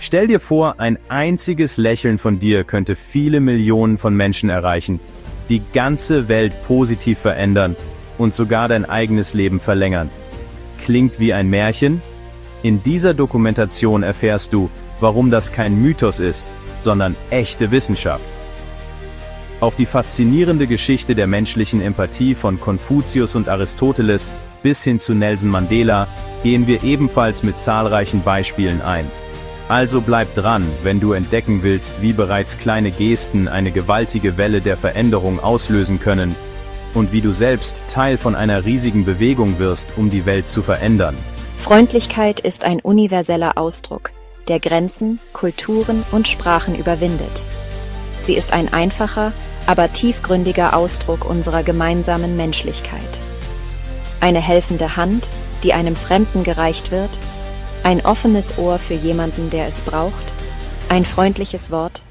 Stell dir vor, ein einziges Lächeln von dir könnte viele Millionen von Menschen erreichen, die ganze Welt positiv verändern und sogar dein eigenes Leben verlängern. Klingt wie ein Märchen? In dieser Dokumentation erfährst du, warum das kein Mythos ist, sondern echte Wissenschaft. Auf die faszinierende Geschichte der menschlichen Empathie von Konfuzius und Aristoteles bis hin zu Nelson Mandela gehen wir ebenfalls mit zahlreichen Beispielen ein. Also bleib dran, wenn du entdecken willst, wie bereits kleine Gesten eine gewaltige Welle der Veränderung auslösen können und wie du selbst Teil von einer riesigen Bewegung wirst, um die Welt zu verändern. Freundlichkeit ist ein universeller Ausdruck, der Grenzen, Kulturen und Sprachen überwindet. Sie ist ein einfacher, aber tiefgründiger Ausdruck unserer gemeinsamen Menschlichkeit. Eine helfende Hand, die einem Fremden gereicht wird, ein offenes Ohr für jemanden, der es braucht, ein freundliches Wort,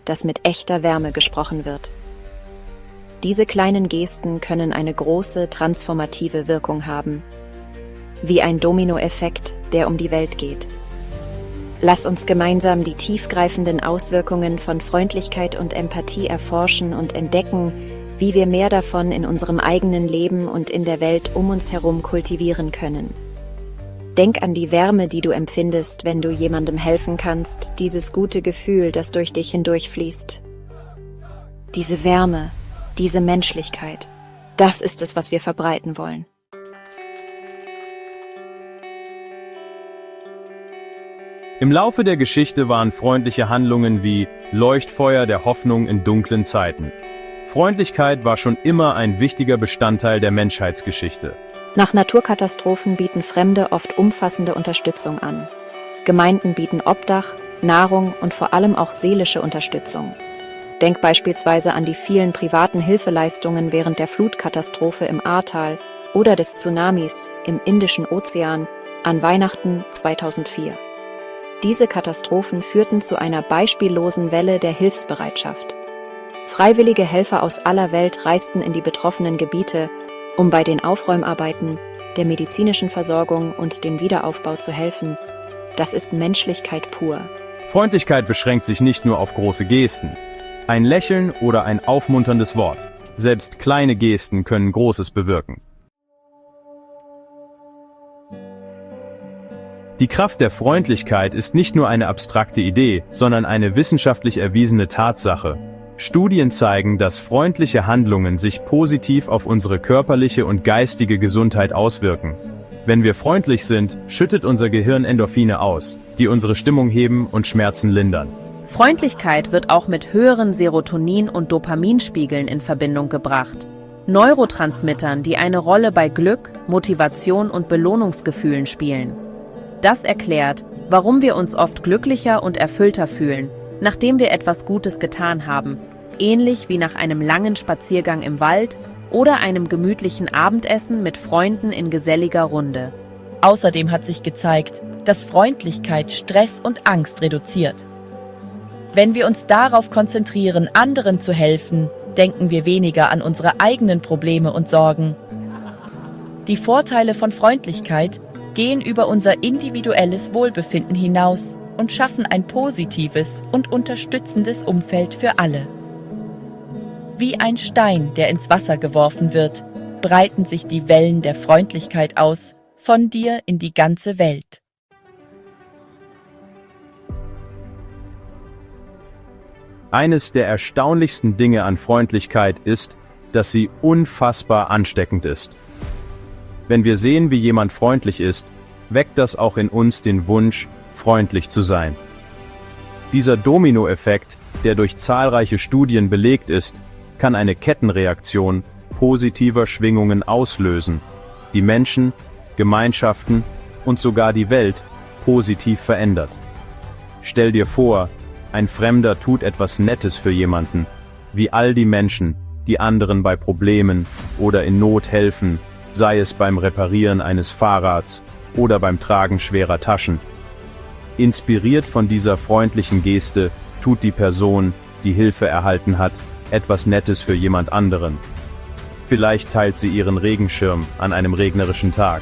das mit echter Wärme gesprochen wird. Diese kleinen Gesten können eine große, transformative Wirkung haben, wie ein Dominoeffekt, der um die Welt geht. Lass uns gemeinsam die tiefgreifenden Auswirkungen von Freundlichkeit und Empathie erforschen und entdecken, wie wir mehr davon in unserem eigenen Leben und in der Welt um uns herum kultivieren können. Denk an die Wärme, die du empfindest, wenn du jemandem helfen kannst, dieses gute Gefühl, das durch dich hindurchfließt. Diese Wärme, diese Menschlichkeit, das ist es, was wir verbreiten wollen. Im Laufe der Geschichte waren freundliche Handlungen wie Leuchtfeuer der Hoffnung in dunklen Zeiten. Freundlichkeit war schon immer ein wichtiger Bestandteil der Menschheitsgeschichte. Nach Naturkatastrophen bieten Fremde oft umfassende Unterstützung an. Gemeinden bieten Obdach, Nahrung und vor allem auch seelische Unterstützung. Denk beispielsweise an die vielen privaten Hilfeleistungen während der Flutkatastrophe im Ahrtal oder des Tsunamis im Indischen Ozean an Weihnachten 2004. Diese Katastrophen führten zu einer beispiellosen Welle der Hilfsbereitschaft. Freiwillige Helfer aus aller Welt reisten in die betroffenen Gebiete, um bei den Aufräumarbeiten, der medizinischen Versorgung und dem Wiederaufbau zu helfen. Das ist Menschlichkeit pur. Freundlichkeit beschränkt sich nicht nur auf große Gesten. Ein Lächeln oder ein aufmunterndes Wort. Selbst kleine Gesten können Großes bewirken. Die Kraft der Freundlichkeit ist nicht nur eine abstrakte Idee, sondern eine wissenschaftlich erwiesene Tatsache. Studien zeigen, dass freundliche Handlungen sich positiv auf unsere körperliche und geistige Gesundheit auswirken. Wenn wir freundlich sind, schüttet unser Gehirn Endorphine aus, die unsere Stimmung heben und Schmerzen lindern. Freundlichkeit wird auch mit höheren Serotonin- und Dopaminspiegeln in Verbindung gebracht. Neurotransmittern, die eine Rolle bei Glück, Motivation und Belohnungsgefühlen spielen. Das erklärt, warum wir uns oft glücklicher und erfüllter fühlen, nachdem wir etwas Gutes getan haben, ähnlich wie nach einem langen Spaziergang im Wald oder einem gemütlichen Abendessen mit Freunden in geselliger Runde. Außerdem hat sich gezeigt, dass Freundlichkeit Stress und Angst reduziert. Wenn wir uns darauf konzentrieren, anderen zu helfen, denken wir weniger an unsere eigenen Probleme und Sorgen. Die Vorteile von Freundlichkeit gehen über unser individuelles Wohlbefinden hinaus und schaffen ein positives und unterstützendes Umfeld für alle. Wie ein Stein, der ins Wasser geworfen wird, breiten sich die Wellen der Freundlichkeit aus, von dir in die ganze Welt. Eines der erstaunlichsten Dinge an Freundlichkeit ist, dass sie unfassbar ansteckend ist. Wenn wir sehen, wie jemand freundlich ist, weckt das auch in uns den Wunsch, freundlich zu sein. Dieser Dominoeffekt, der durch zahlreiche Studien belegt ist, kann eine Kettenreaktion positiver Schwingungen auslösen, die Menschen, Gemeinschaften und sogar die Welt positiv verändert. Stell dir vor, ein Fremder tut etwas Nettes für jemanden, wie all die Menschen, die anderen bei Problemen oder in Not helfen, sei es beim Reparieren eines Fahrrads oder beim Tragen schwerer Taschen. Inspiriert von dieser freundlichen Geste tut die Person, die Hilfe erhalten hat, etwas Nettes für jemand anderen. Vielleicht teilt sie ihren Regenschirm an einem regnerischen Tag.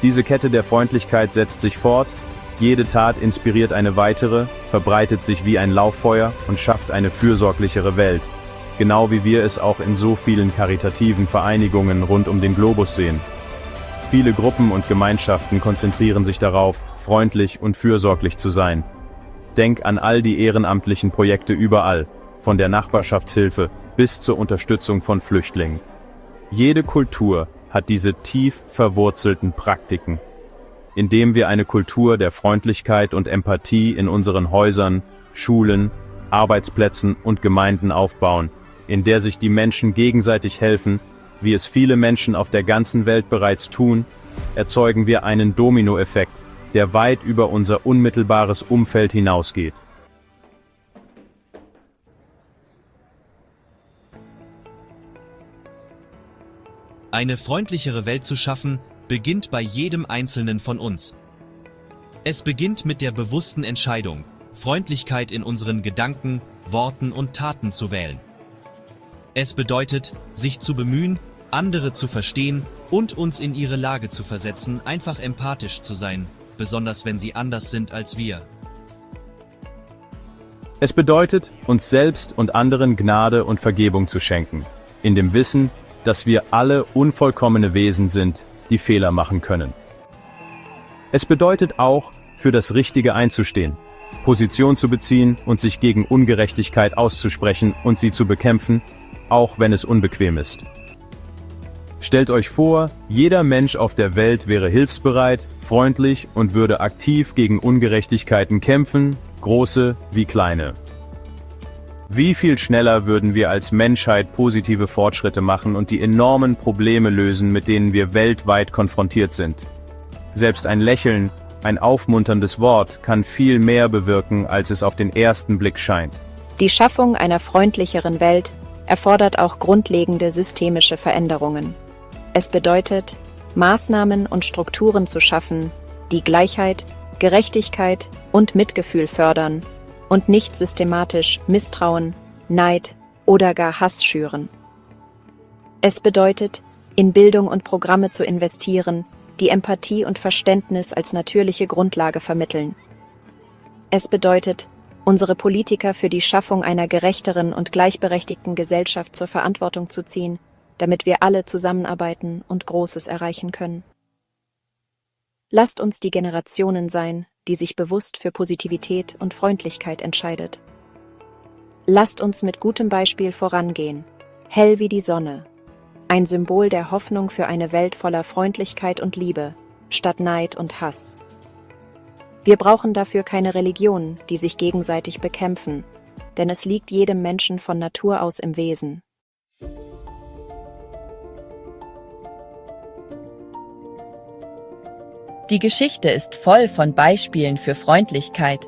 Diese Kette der Freundlichkeit setzt sich fort, Jede Tat inspiriert eine weitere, verbreitet sich wie ein Lauffeuer und schafft eine fürsorglichere Welt. Genau wie wir es auch in so vielen karitativen Vereinigungen rund um den Globus sehen. Viele Gruppen und Gemeinschaften konzentrieren sich darauf, freundlich und fürsorglich zu sein. Denk an all die ehrenamtlichen Projekte überall, von der Nachbarschaftshilfe bis zur Unterstützung von Flüchtlingen. Jede Kultur hat diese tief verwurzelten Praktiken. Indem wir eine Kultur der Freundlichkeit und Empathie in unseren Häusern, Schulen, Arbeitsplätzen und Gemeinden aufbauen, in der sich die Menschen gegenseitig helfen, wie es viele Menschen auf der ganzen Welt bereits tun, erzeugen wir einen Dominoeffekt, der weit über unser unmittelbares Umfeld hinausgeht. Eine freundlichere Welt zu schaffen, beginnt bei jedem Einzelnen von uns. Es beginnt mit der bewussten Entscheidung, Freundlichkeit in unseren Gedanken, Worten und Taten zu wählen. Es bedeutet, sich zu bemühen, andere zu verstehen und uns in ihre Lage zu versetzen, einfach empathisch zu sein, besonders wenn sie anders sind als wir. Es bedeutet, uns selbst und anderen Gnade und Vergebung zu schenken, in dem Wissen, dass wir alle unvollkommene Wesen sind, die Fehler machen können. Es bedeutet auch, für das Richtige einzustehen, Position zu beziehen und sich gegen Ungerechtigkeit auszusprechen und sie zu bekämpfen, auch wenn es unbequem ist. Stellt euch vor, jeder Mensch auf der Welt wäre hilfsbereit, freundlich und würde aktiv gegen Ungerechtigkeiten kämpfen, große wie kleine. Wie viel schneller würden wir als Menschheit positive Fortschritte machen und die enormen Probleme lösen, mit denen wir weltweit konfrontiert sind. Selbst ein Lächeln, ein aufmunterndes Wort kann viel mehr bewirken, als es auf den ersten Blick scheint. Die Schaffung einer freundlicheren Welt erfordert auch grundlegende systemische Veränderungen. Es bedeutet, Maßnahmen und Strukturen zu schaffen, die Gleichheit, Gerechtigkeit und Mitgefühl fördern und nicht systematisch Misstrauen, Neid oder gar Hass schüren. Es bedeutet, in Bildung und Programme zu investieren, die Empathie und Verständnis als natürliche Grundlage vermitteln. Es bedeutet, unsere Politiker für die Schaffung einer gerechteren und gleichberechtigten Gesellschaft zur Verantwortung zu ziehen, damit wir alle zusammenarbeiten und Großes erreichen können. Lasst uns die Generationen sein, die sich bewusst für Positivität und Freundlichkeit entscheidet. Lasst uns mit gutem Beispiel vorangehen, hell wie die Sonne, ein Symbol der Hoffnung für eine Welt voller Freundlichkeit und Liebe, statt Neid und Hass. Wir brauchen dafür keine Religionen, die sich gegenseitig bekämpfen, denn es liegt jedem Menschen von Natur aus im Wesen. Die Geschichte ist voll von Beispielen für Freundlichkeit.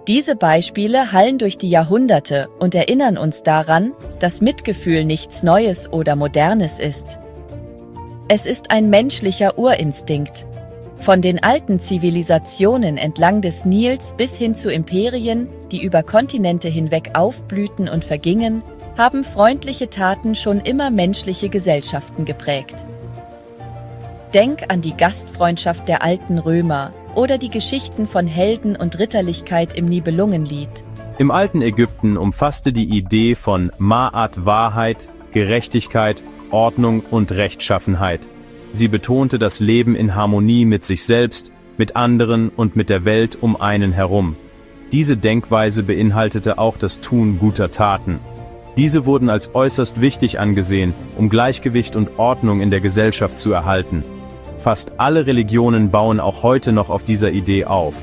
Diese Beispiele hallen durch die Jahrhunderte und erinnern uns daran, dass Mitgefühl nichts Neues oder Modernes ist. Es ist ein menschlicher Urinstinkt. Von den alten Zivilisationen entlang des Nils bis hin zu Imperien, die über Kontinente hinweg aufblühten und vergingen, haben freundliche Taten schon immer menschliche Gesellschaften geprägt. Denk an die Gastfreundschaft der alten Römer oder die Geschichten von Helden und Ritterlichkeit im Nibelungenlied. Im alten Ägypten umfasste die Idee von Ma'at Wahrheit, Gerechtigkeit, Ordnung und Rechtschaffenheit. Sie betonte das Leben in Harmonie mit sich selbst, mit anderen und mit der Welt um einen herum. Diese Denkweise beinhaltete auch das Tun guter Taten. Diese wurden als äußerst wichtig angesehen, um Gleichgewicht und Ordnung in der Gesellschaft zu erhalten. Fast alle Religionen bauen auch heute noch auf dieser Idee auf.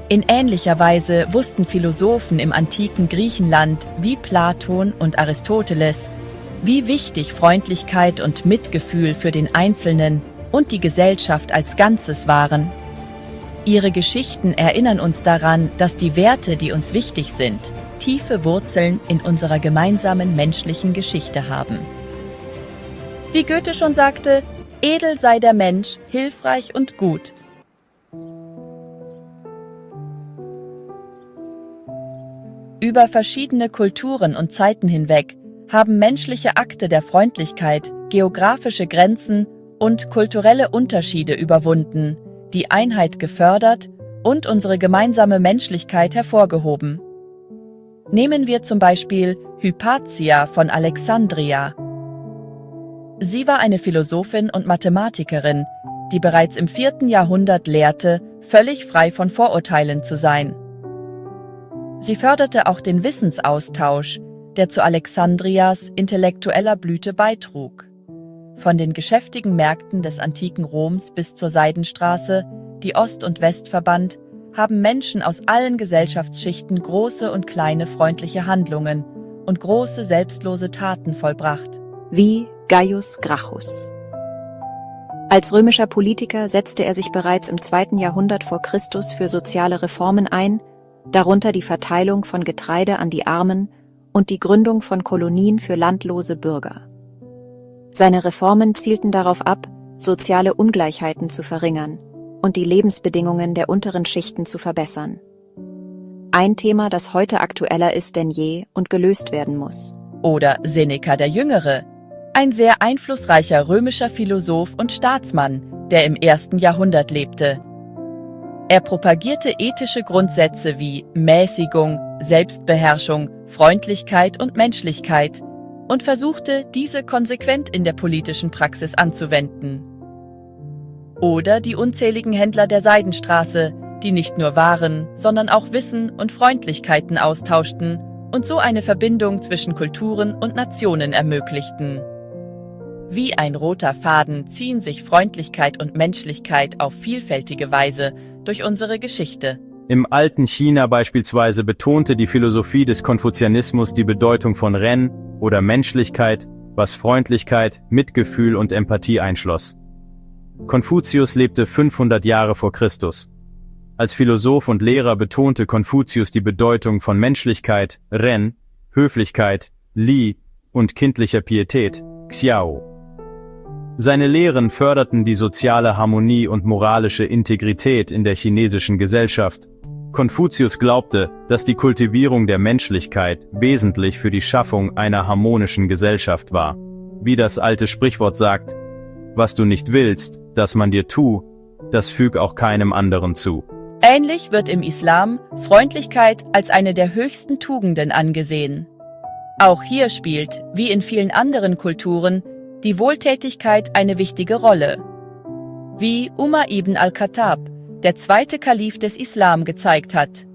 In ähnlicher Weise wussten Philosophen im antiken Griechenland wie Platon und Aristoteles, wie wichtig Freundlichkeit und Mitgefühl für den Einzelnen und die Gesellschaft als Ganzes waren. Ihre Geschichten erinnern uns daran, dass die Werte, die uns wichtig sind, tiefe Wurzeln in unserer gemeinsamen menschlichen Geschichte haben. Wie Goethe schon sagte, edel sei der Mensch, hilfreich und gut. Über verschiedene Kulturen und Zeiten hinweg haben menschliche Akte der Freundlichkeit geografische Grenzen und kulturelle Unterschiede überwunden, die Einheit gefördert und unsere gemeinsame Menschlichkeit hervorgehoben. Nehmen wir zum Beispiel Hypatia von Alexandria. Sie war eine Philosophin und Mathematikerin, die bereits im 4. Jahrhundert lehrte, völlig frei von Vorurteilen zu sein. Sie förderte auch den Wissensaustausch, der zu Alexandrias intellektueller Blüte beitrug. Von den geschäftigen Märkten des antiken Roms bis zur Seidenstraße, die Ost und West verband, haben Menschen aus allen Gesellschaftsschichten große und kleine freundliche Handlungen und große selbstlose Taten vollbracht. Wie Gaius Gracchus. Als römischer Politiker setzte er sich bereits im 2. Jahrhundert vor Christus für soziale Reformen ein, darunter die Verteilung von Getreide an die Armen und die Gründung von Kolonien für landlose Bürger. Seine Reformen zielten darauf ab, soziale Ungleichheiten zu verringern und die Lebensbedingungen der unteren Schichten zu verbessern. Ein Thema, das heute aktueller ist denn je und gelöst werden muss. Oder Seneca der Jüngere, ein sehr einflussreicher römischer Philosoph und Staatsmann, der im 1. Jahrhundert lebte. Er propagierte ethische Grundsätze wie Mäßigung, Selbstbeherrschung, Freundlichkeit und Menschlichkeit und versuchte, diese konsequent in der politischen Praxis anzuwenden. Oder die unzähligen Händler der Seidenstraße, die nicht nur Waren, sondern auch Wissen und Freundlichkeiten austauschten und so eine Verbindung zwischen Kulturen und Nationen ermöglichten. Wie ein roter Faden ziehen sich Freundlichkeit und Menschlichkeit auf vielfältige Weise durch unsere Geschichte. Im alten China beispielsweise betonte die Philosophie des Konfuzianismus die Bedeutung von Ren oder Menschlichkeit, was Freundlichkeit, Mitgefühl und Empathie einschloss. Konfuzius lebte 500 Jahre vor Christus. Als Philosoph und Lehrer betonte Konfuzius die Bedeutung von Menschlichkeit, Ren, Höflichkeit, Li und kindlicher Pietät, Xiao. Seine Lehren förderten die soziale Harmonie und moralische Integrität in der chinesischen Gesellschaft. Konfuzius glaubte, dass die Kultivierung der Menschlichkeit wesentlich für die Schaffung einer harmonischen Gesellschaft war. Wie das alte Sprichwort sagt: Was du nicht willst, dass man dir tu, das füg auch keinem anderen zu. Ähnlich wird im Islam Freundlichkeit als eine der höchsten Tugenden angesehen. Auch hier spielt, wie in vielen anderen Kulturen, die Wohltätigkeit eine wichtige Rolle. Wie Umar ibn al-Khattab, der 2. Kalif des Islam, gezeigt hat.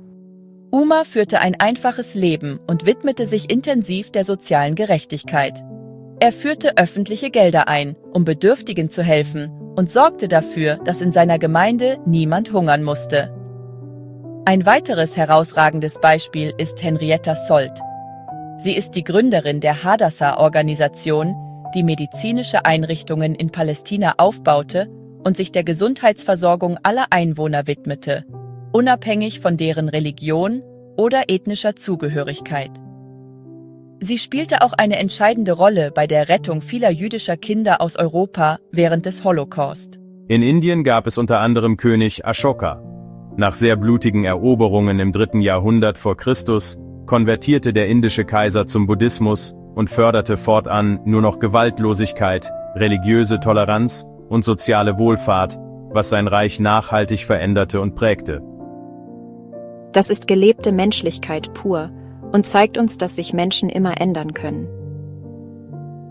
Umar führte ein einfaches Leben und widmete sich intensiv der sozialen Gerechtigkeit. Er führte öffentliche Gelder ein, um Bedürftigen zu helfen, und sorgte dafür, dass in seiner Gemeinde niemand hungern musste. Ein weiteres herausragendes Beispiel ist Henrietta Szold. Sie ist die Gründerin der Hadassah-Organisation, die medizinische Einrichtungen in Palästina aufbaute und sich der Gesundheitsversorgung aller Einwohner widmete, unabhängig von deren Religion oder ethnischer Zugehörigkeit. Sie spielte auch eine entscheidende Rolle bei der Rettung vieler jüdischer Kinder aus Europa während des Holocaust. In Indien gab es unter anderem König Ashoka. Nach sehr blutigen Eroberungen im 3. Jahrhundert vor Christus konvertierte der indische Kaiser zum Buddhismus und förderte fortan nur noch Gewaltlosigkeit, religiöse Toleranz und soziale Wohlfahrt, was sein Reich nachhaltig veränderte und prägte. Das ist gelebte Menschlichkeit pur und zeigt uns, dass sich Menschen immer ändern können.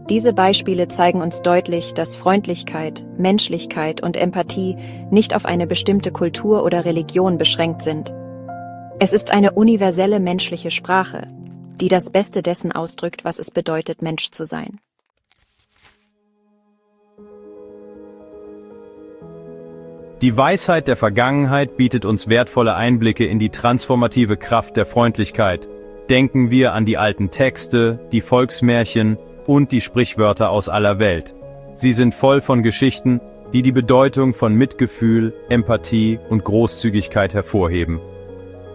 Diese Beispiele zeigen uns deutlich, dass Freundlichkeit, Menschlichkeit und Empathie nicht auf eine bestimmte Kultur oder Religion beschränkt sind. Es ist eine universelle menschliche Sprache, die das Beste dessen ausdrückt, was es bedeutet, Mensch zu sein. Die Weisheit der Vergangenheit bietet uns wertvolle Einblicke in die transformative Kraft der Freundlichkeit. Denken wir an die alten Texte, die Volksmärchen und die Sprichwörter aus aller Welt. Sie sind voll von Geschichten, die die Bedeutung von Mitgefühl, Empathie und Großzügigkeit hervorheben.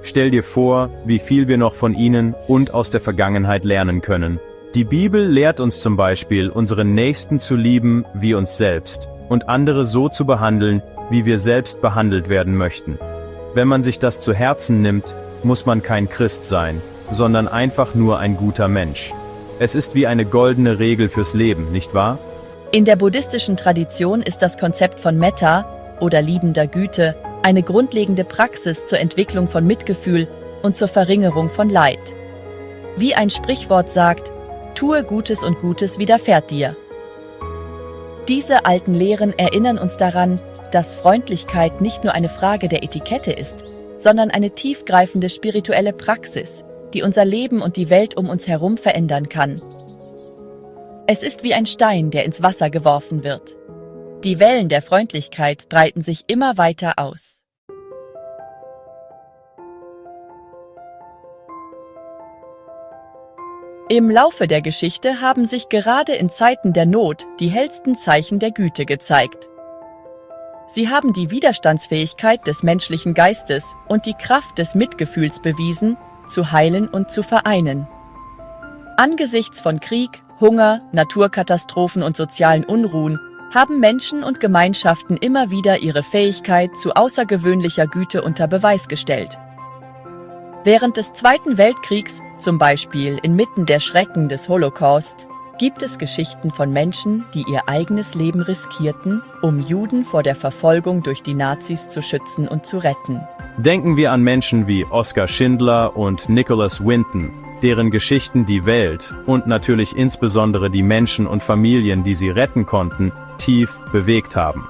Stell dir vor, wie viel wir noch von ihnen und aus der Vergangenheit lernen können. Die Bibel lehrt uns zum Beispiel, unseren Nächsten zu lieben wie uns selbst und andere so zu behandeln, wie wir selbst behandelt werden möchten. Wenn man sich das zu Herzen nimmt, muss man kein Christ sein, sondern einfach nur ein guter Mensch. Es ist wie eine goldene Regel fürs Leben, nicht wahr? In der buddhistischen Tradition ist das Konzept von Metta oder liebender Güte eine grundlegende Praxis zur Entwicklung von Mitgefühl und zur Verringerung von Leid. Wie ein Sprichwort sagt, tue Gutes und Gutes widerfährt dir. Diese alten Lehren erinnern uns daran, dass Freundlichkeit nicht nur eine Frage der Etikette ist, sondern eine tiefgreifende spirituelle Praxis, die unser Leben und die Welt um uns herum verändern kann. Es ist wie ein Stein, der ins Wasser geworfen wird. Die Wellen der Freundlichkeit breiten sich immer weiter aus. Im Laufe der Geschichte haben sich gerade in Zeiten der Not die hellsten Zeichen der Güte gezeigt. Sie haben die Widerstandsfähigkeit des menschlichen Geistes und die Kraft des Mitgefühls bewiesen, zu heilen und zu vereinen. Angesichts von Krieg, Hunger, Naturkatastrophen und sozialen Unruhen haben Menschen und Gemeinschaften immer wieder ihre Fähigkeit zu außergewöhnlicher Güte unter Beweis gestellt. Während des Zweiten Weltkriegs, zum Beispiel inmitten der Schrecken des Holocaust, gibt es Geschichten von Menschen, die ihr eigenes Leben riskierten, um Juden vor der Verfolgung durch die Nazis zu schützen und zu retten. Denken wir an Menschen wie Oskar Schindler und Nicholas Winton, deren Geschichten die Welt und natürlich insbesondere die Menschen und Familien, die sie retten konnten, tief bewegt haben.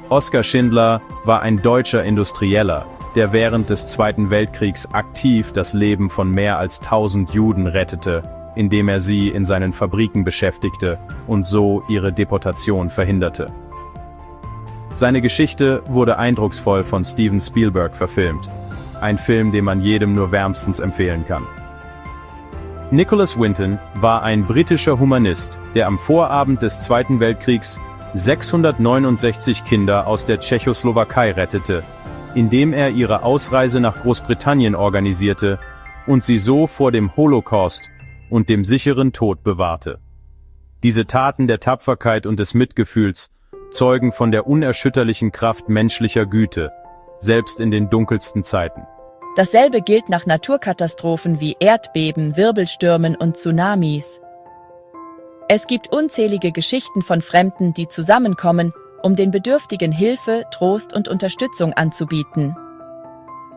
Oskar Schindler war ein deutscher Industrieller, der während des Zweiten Weltkriegs aktiv das Leben von mehr als 1000 Juden rettete, indem er sie in seinen Fabriken beschäftigte und so ihre Deportation verhinderte. Seine Geschichte wurde eindrucksvoll von Steven Spielberg verfilmt. Ein Film, den man jedem nur wärmstens empfehlen kann. Nicholas Winton war ein britischer Humanist, der am Vorabend des Zweiten Weltkriegs 669 Kinder aus der Tschechoslowakei rettete, indem er ihre Ausreise nach Großbritannien organisierte und sie so vor dem Holocaust und dem sicheren Tod bewahrte. Diese Taten der Tapferkeit und des Mitgefühls zeugen von der unerschütterlichen Kraft menschlicher Güte, selbst in den dunkelsten Zeiten. Dasselbe gilt nach Naturkatastrophen wie Erdbeben, Wirbelstürmen und Tsunamis. Es gibt unzählige Geschichten von Fremden, die zusammenkommen, um den Bedürftigen Hilfe, Trost und Unterstützung anzubieten.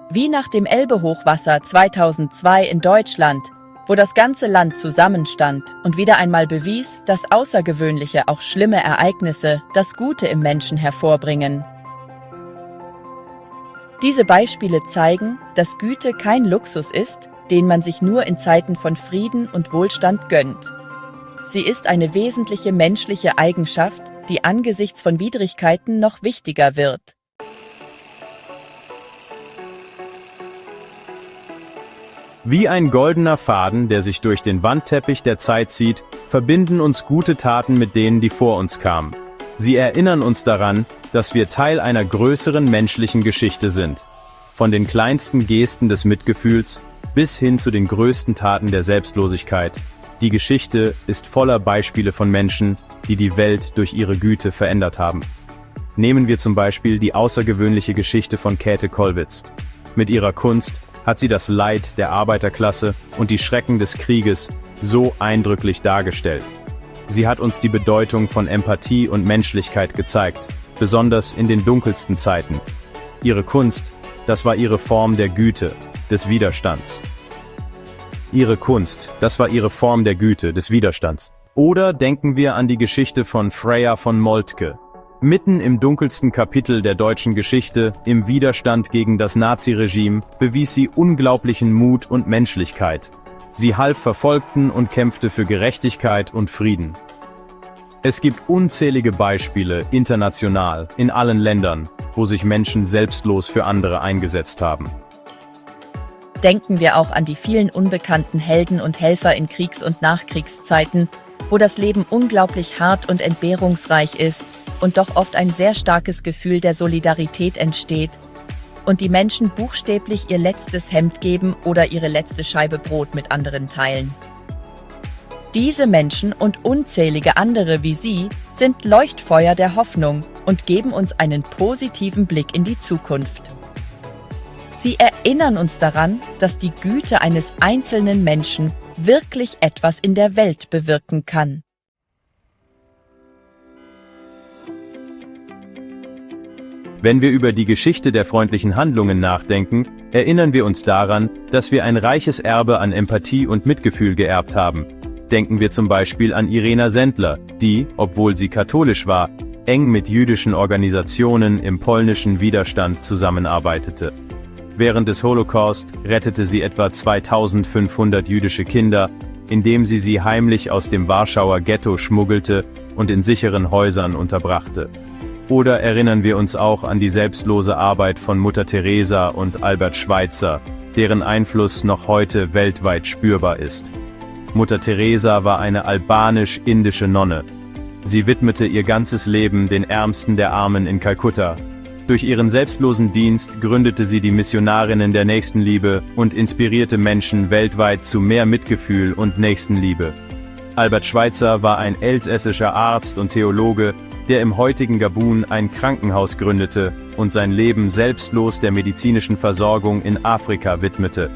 Wie nach dem Elbe-Hochwasser 2002 in Deutschland, wo das ganze Land zusammenstand und wieder einmal bewies, dass außergewöhnliche, auch schlimme Ereignisse das Gute im Menschen hervorbringen. Diese Beispiele zeigen, dass Güte kein Luxus ist, den man sich nur in Zeiten von Frieden und Wohlstand gönnt. Sie ist eine wesentliche menschliche Eigenschaft, die angesichts von Widrigkeiten noch wichtiger wird. Wie ein goldener Faden, der sich durch den Wandteppich der Zeit zieht, verbinden uns gute Taten mit denen, die vor uns kamen. Sie erinnern uns daran, dass wir Teil einer größeren menschlichen Geschichte sind. Von den kleinsten Gesten des Mitgefühls bis hin zu den größten Taten der Selbstlosigkeit. Die Geschichte ist voller Beispiele von Menschen, die die Welt durch ihre Güte verändert haben. Nehmen wir zum Beispiel die außergewöhnliche Geschichte von Käthe Kollwitz. Mit ihrer Kunst hat sie das Leid der Arbeiterklasse und die Schrecken des Krieges so eindrücklich dargestellt. Sie hat uns die Bedeutung von Empathie und Menschlichkeit gezeigt, besonders in den dunkelsten Zeiten. Ihre Kunst, das war ihre Form der Güte, des Widerstands. Ihre Kunst, das war ihre Form der Güte, des Widerstands. Oder denken wir an die Geschichte von Freya von Moltke. Mitten im dunkelsten Kapitel der deutschen Geschichte, im Widerstand gegen das Naziregime, bewies sie unglaublichen Mut und Menschlichkeit. Sie half Verfolgten und kämpfte für Gerechtigkeit und Frieden. Es gibt unzählige Beispiele, international, in allen Ländern, wo sich Menschen selbstlos für andere eingesetzt haben. Denken wir auch an die vielen unbekannten Helden und Helfer in Kriegs- und Nachkriegszeiten, wo das Leben unglaublich hart und entbehrungsreich ist und doch oft ein sehr starkes Gefühl der Solidarität entsteht und die Menschen buchstäblich ihr letztes Hemd geben oder ihre letzte Scheibe Brot mit anderen teilen. Diese Menschen und unzählige andere wie sie sind Leuchtfeuer der Hoffnung und geben uns einen positiven Blick in die Zukunft. Sie erinnern uns daran, dass die Güte eines einzelnen Menschen wirklich etwas in der Welt bewirken kann. Wenn wir über die Geschichte der freundlichen Handlungen nachdenken, erinnern wir uns daran, dass wir ein reiches Erbe an Empathie und Mitgefühl geerbt haben. Denken wir zum Beispiel an Irena Sendler, die, obwohl sie katholisch war, eng mit jüdischen Organisationen im polnischen Widerstand zusammenarbeitete. Während des Holocaust rettete sie etwa 2500 jüdische Kinder, indem sie heimlich aus dem Warschauer Ghetto schmuggelte und in sicheren Häusern unterbrachte. Oder erinnern wir uns auch an die selbstlose Arbeit von Mutter Teresa und Albert Schweitzer, deren Einfluss noch heute weltweit spürbar ist. Mutter Teresa war eine albanisch-indische Nonne. Sie widmete ihr ganzes Leben den Ärmsten der Armen in Kalkutta. Durch ihren selbstlosen Dienst gründete sie die Missionarinnen der Nächstenliebe und inspirierte Menschen weltweit zu mehr Mitgefühl und Nächstenliebe. Albert Schweitzer war ein elsässischer Arzt und Theologe, der im heutigen Gabun ein Krankenhaus gründete und sein Leben selbstlos der medizinischen Versorgung in Afrika widmete.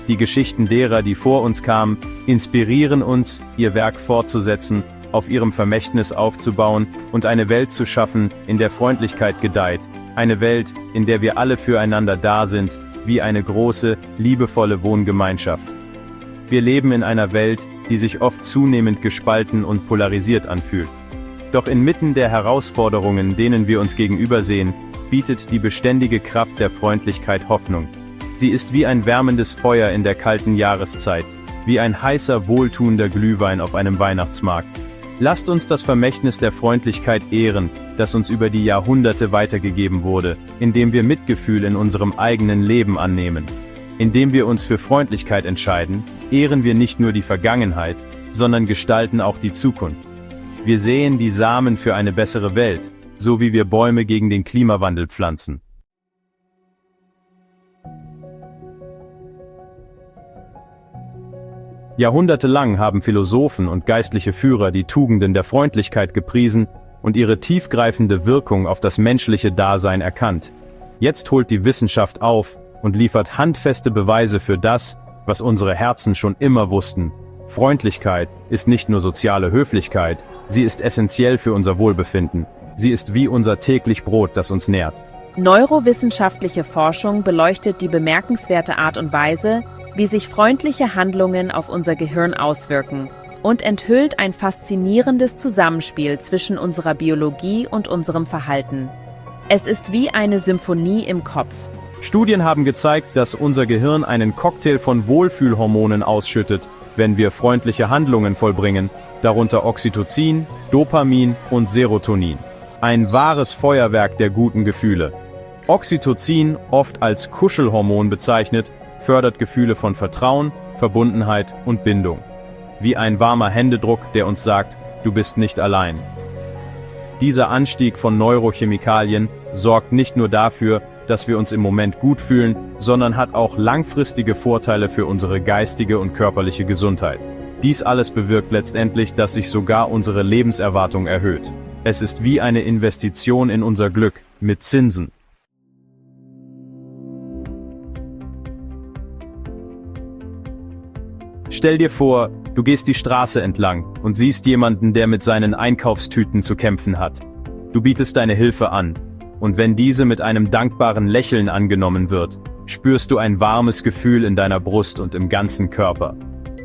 Die Geschichten derer, die vor uns kamen, inspirieren uns, ihr Werk fortzusetzen, auf ihrem Vermächtnis aufzubauen und eine Welt zu schaffen, in der Freundlichkeit gedeiht, eine Welt, in der wir alle füreinander da sind, wie eine große, liebevolle Wohngemeinschaft. Wir leben in einer Welt, die sich oft zunehmend gespalten und polarisiert anfühlt. Doch inmitten der Herausforderungen, denen wir uns gegenübersehen, bietet die beständige Kraft der Freundlichkeit Hoffnung. Sie ist wie ein wärmendes Feuer in der kalten Jahreszeit, wie ein heißer, wohltuender Glühwein auf einem Weihnachtsmarkt. Lasst uns das Vermächtnis der Freundlichkeit ehren, das uns über die Jahrhunderte weitergegeben wurde, indem wir Mitgefühl in unserem eigenen Leben annehmen. Indem wir uns für Freundlichkeit entscheiden, ehren wir nicht nur die Vergangenheit, sondern gestalten auch die Zukunft. Wir säen die Samen für eine bessere Welt, so wie wir Bäume gegen den Klimawandel pflanzen. Jahrhundertelang haben Philosophen und geistliche Führer die Tugenden der Freundlichkeit gepriesen und ihre tiefgreifende Wirkung auf das menschliche Dasein erkannt. Jetzt holt die Wissenschaft auf und liefert handfeste Beweise für das, was unsere Herzen schon immer wussten. Freundlichkeit ist nicht nur soziale Höflichkeit, sie ist essentiell für unser Wohlbefinden. Sie ist wie unser täglich Brot, das uns nährt. Neurowissenschaftliche Forschung beleuchtet die bemerkenswerte Art und Weise, wie sich freundliche Handlungen auf unser Gehirn auswirken und enthüllt ein faszinierendes Zusammenspiel zwischen unserer Biologie und unserem Verhalten. Es ist wie eine Symphonie im Kopf. Studien haben gezeigt, dass unser Gehirn einen Cocktail von Wohlfühlhormonen ausschüttet, wenn wir freundliche Handlungen vollbringen, darunter Oxytocin, Dopamin und Serotonin. Ein wahres Feuerwerk der guten Gefühle. Oxytocin, oft als Kuschelhormon bezeichnet, fördert Gefühle von Vertrauen, Verbundenheit und Bindung. Wie ein warmer Händedruck, der uns sagt, du bist nicht allein. Dieser Anstieg von Neurochemikalien sorgt nicht nur dafür, dass wir uns im Moment gut fühlen, sondern hat auch langfristige Vorteile für unsere geistige und körperliche Gesundheit. Dies alles bewirkt letztendlich, dass sich sogar unsere Lebenserwartung erhöht. Es ist wie eine Investition in unser Glück, mit Zinsen. Stell dir vor, du gehst die Straße entlang und siehst jemanden, der mit seinen Einkaufstüten zu kämpfen hat. Du bietest deine Hilfe an. Und wenn diese mit einem dankbaren Lächeln angenommen wird, spürst du ein warmes Gefühl in deiner Brust und im ganzen Körper.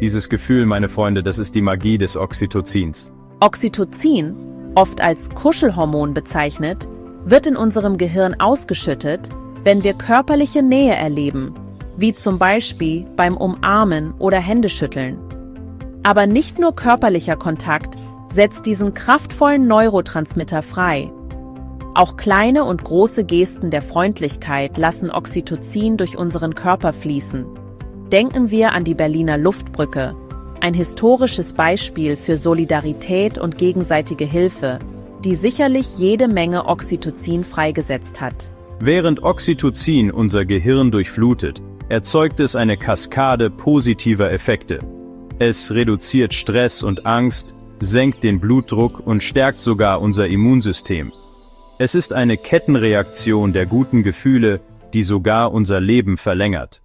Dieses Gefühl, meine Freunde, das ist die Magie des Oxytocins. Oxytocin, oft als Kuschelhormon bezeichnet, wird in unserem Gehirn ausgeschüttet, wenn wir körperliche Nähe erleben, wie zum Beispiel beim Umarmen oder Händeschütteln. Aber nicht nur körperlicher Kontakt setzt diesen kraftvollen Neurotransmitter frei. Auch kleine und große Gesten der Freundlichkeit lassen Oxytocin durch unseren Körper fließen. Denken wir an die Berliner Luftbrücke, ein historisches Beispiel für Solidarität und gegenseitige Hilfe, die sicherlich jede Menge Oxytocin freigesetzt hat. Während Oxytocin unser Gehirn durchflutet, erzeugt es eine Kaskade positiver Effekte. Es reduziert Stress und Angst, senkt den Blutdruck und stärkt sogar unser Immunsystem. Es ist eine Kettenreaktion der guten Gefühle, die sogar unser Leben verlängert.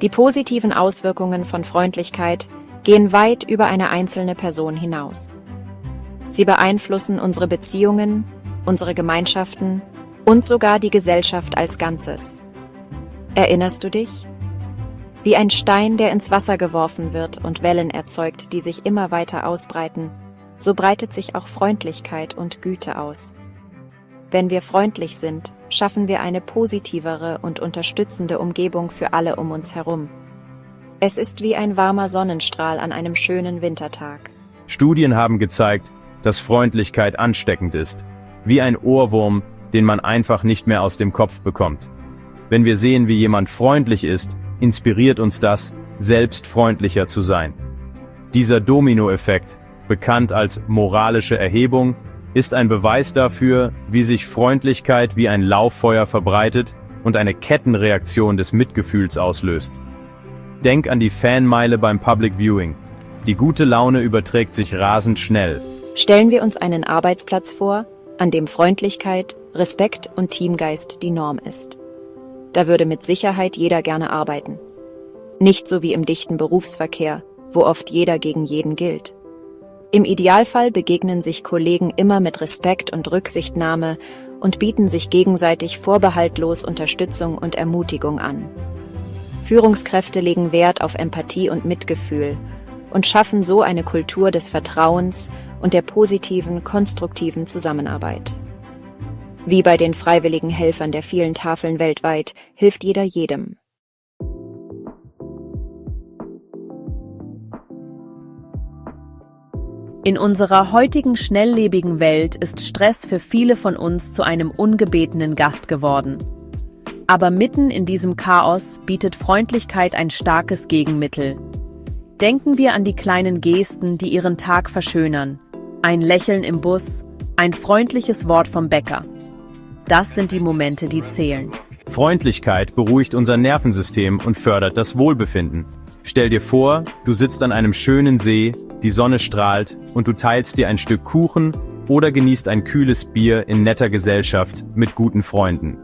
Die positiven Auswirkungen von Freundlichkeit gehen weit über eine einzelne Person hinaus. Sie beeinflussen unsere Beziehungen, unsere Gemeinschaften und sogar die Gesellschaft als Ganzes. Erinnerst du dich? Wie ein Stein, der ins Wasser geworfen wird und Wellen erzeugt, die sich immer weiter ausbreiten, so breitet sich auch Freundlichkeit und Güte aus. Wenn wir freundlich sind, schaffen wir eine positivere und unterstützende Umgebung für alle um uns herum. Es ist wie ein warmer Sonnenstrahl an einem schönen Wintertag. Studien haben gezeigt, dass Freundlichkeit ansteckend ist, wie ein Ohrwurm, den man einfach nicht mehr aus dem Kopf bekommt. Wenn wir sehen, wie jemand freundlich ist, inspiriert uns das, selbst freundlicher zu sein. Dieser Dominoeffekt, bekannt als moralische Erhebung, ist ein Beweis dafür, wie sich Freundlichkeit wie ein Lauffeuer verbreitet und eine Kettenreaktion des Mitgefühls auslöst. Denk an die Fanmeile beim Public Viewing. Die gute Laune überträgt sich rasend schnell. Stellen wir uns einen Arbeitsplatz vor, an dem Freundlichkeit, Respekt und Teamgeist die Norm ist. Da würde mit Sicherheit jeder gerne arbeiten. Nicht so wie im dichten Berufsverkehr, wo oft jeder gegen jeden gilt. Im Idealfall begegnen sich Kollegen immer mit Respekt und Rücksichtnahme und bieten sich gegenseitig vorbehaltlos Unterstützung und Ermutigung an. Führungskräfte legen Wert auf Empathie und Mitgefühl und schaffen so eine Kultur des Vertrauens und der positiven, konstruktiven Zusammenarbeit. Wie bei den freiwilligen Helfern der vielen Tafeln weltweit hilft jeder jedem. In unserer heutigen schnelllebigen Welt ist Stress für viele von uns zu einem ungebetenen Gast geworden. Aber mitten in diesem Chaos bietet Freundlichkeit ein starkes Gegenmittel. Denken wir an die kleinen Gesten, die ihren Tag verschönern. Ein Lächeln im Bus, ein freundliches Wort vom Bäcker. Das sind die Momente, die zählen. Freundlichkeit beruhigt unser Nervensystem und fördert das Wohlbefinden. Stell dir vor, du sitzt an einem schönen See, die Sonne strahlt und du teilst dir ein Stück Kuchen oder genießt ein kühles Bier in netter Gesellschaft mit guten Freunden.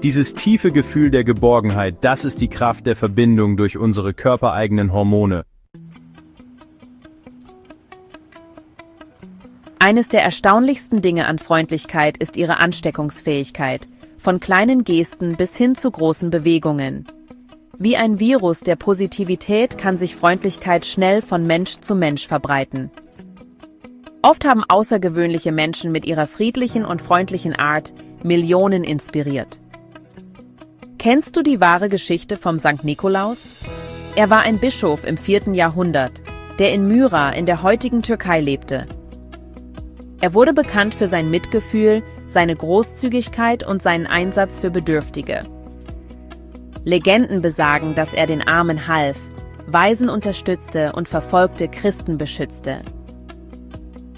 Dieses tiefe Gefühl der Geborgenheit, das ist die Kraft der Verbindung durch unsere körpereigenen Hormone. Eines der erstaunlichsten Dinge an Freundlichkeit ist ihre Ansteckungsfähigkeit, von kleinen Gesten bis hin zu großen Bewegungen. Wie ein Virus der Positivität kann sich Freundlichkeit schnell von Mensch zu Mensch verbreiten. Oft haben außergewöhnliche Menschen mit ihrer friedlichen und freundlichen Art Millionen inspiriert. Kennst du die wahre Geschichte vom Sankt Nikolaus? Er war ein Bischof im 4. Jahrhundert, der in Myra in der heutigen Türkei lebte. Er wurde bekannt für sein Mitgefühl, seine Großzügigkeit und seinen Einsatz für Bedürftige. Legenden besagen, dass er den Armen half, Waisen unterstützte und verfolgte Christen beschützte.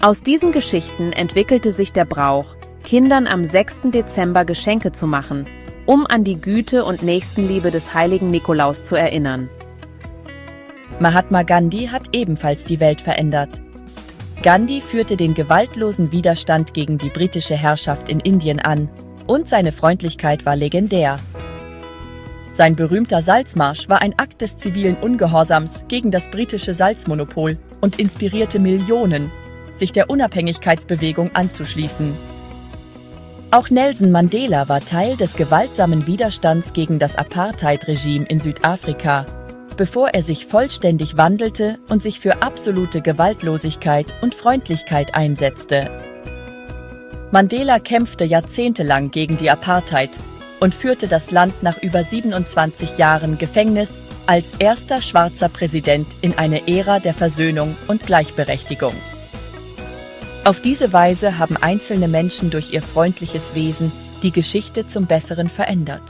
Aus diesen Geschichten entwickelte sich der Brauch, Kindern am 6. Dezember Geschenke zu machen, um an die Güte und Nächstenliebe des heiligen Nikolaus zu erinnern. Mahatma Gandhi hat ebenfalls die Welt verändert. Gandhi führte den gewaltlosen Widerstand gegen die britische Herrschaft in Indien an und seine Freundlichkeit war legendär. Sein berühmter Salzmarsch war ein Akt des zivilen Ungehorsams gegen das britische Salzmonopol und inspirierte Millionen, sich der Unabhängigkeitsbewegung anzuschließen. Auch Nelson Mandela war Teil des gewaltsamen Widerstands gegen das Apartheid-Regime in Südafrika, bevor er sich vollständig wandelte und sich für absolute Gewaltlosigkeit und Freundlichkeit einsetzte. Mandela kämpfte jahrzehntelang gegen die Apartheid und führte das Land nach über 27 Jahren Gefängnis als erster schwarzer Präsident in eine Ära der Versöhnung und Gleichberechtigung. Auf diese Weise haben einzelne Menschen durch ihr freundliches Wesen die Geschichte zum Besseren verändert.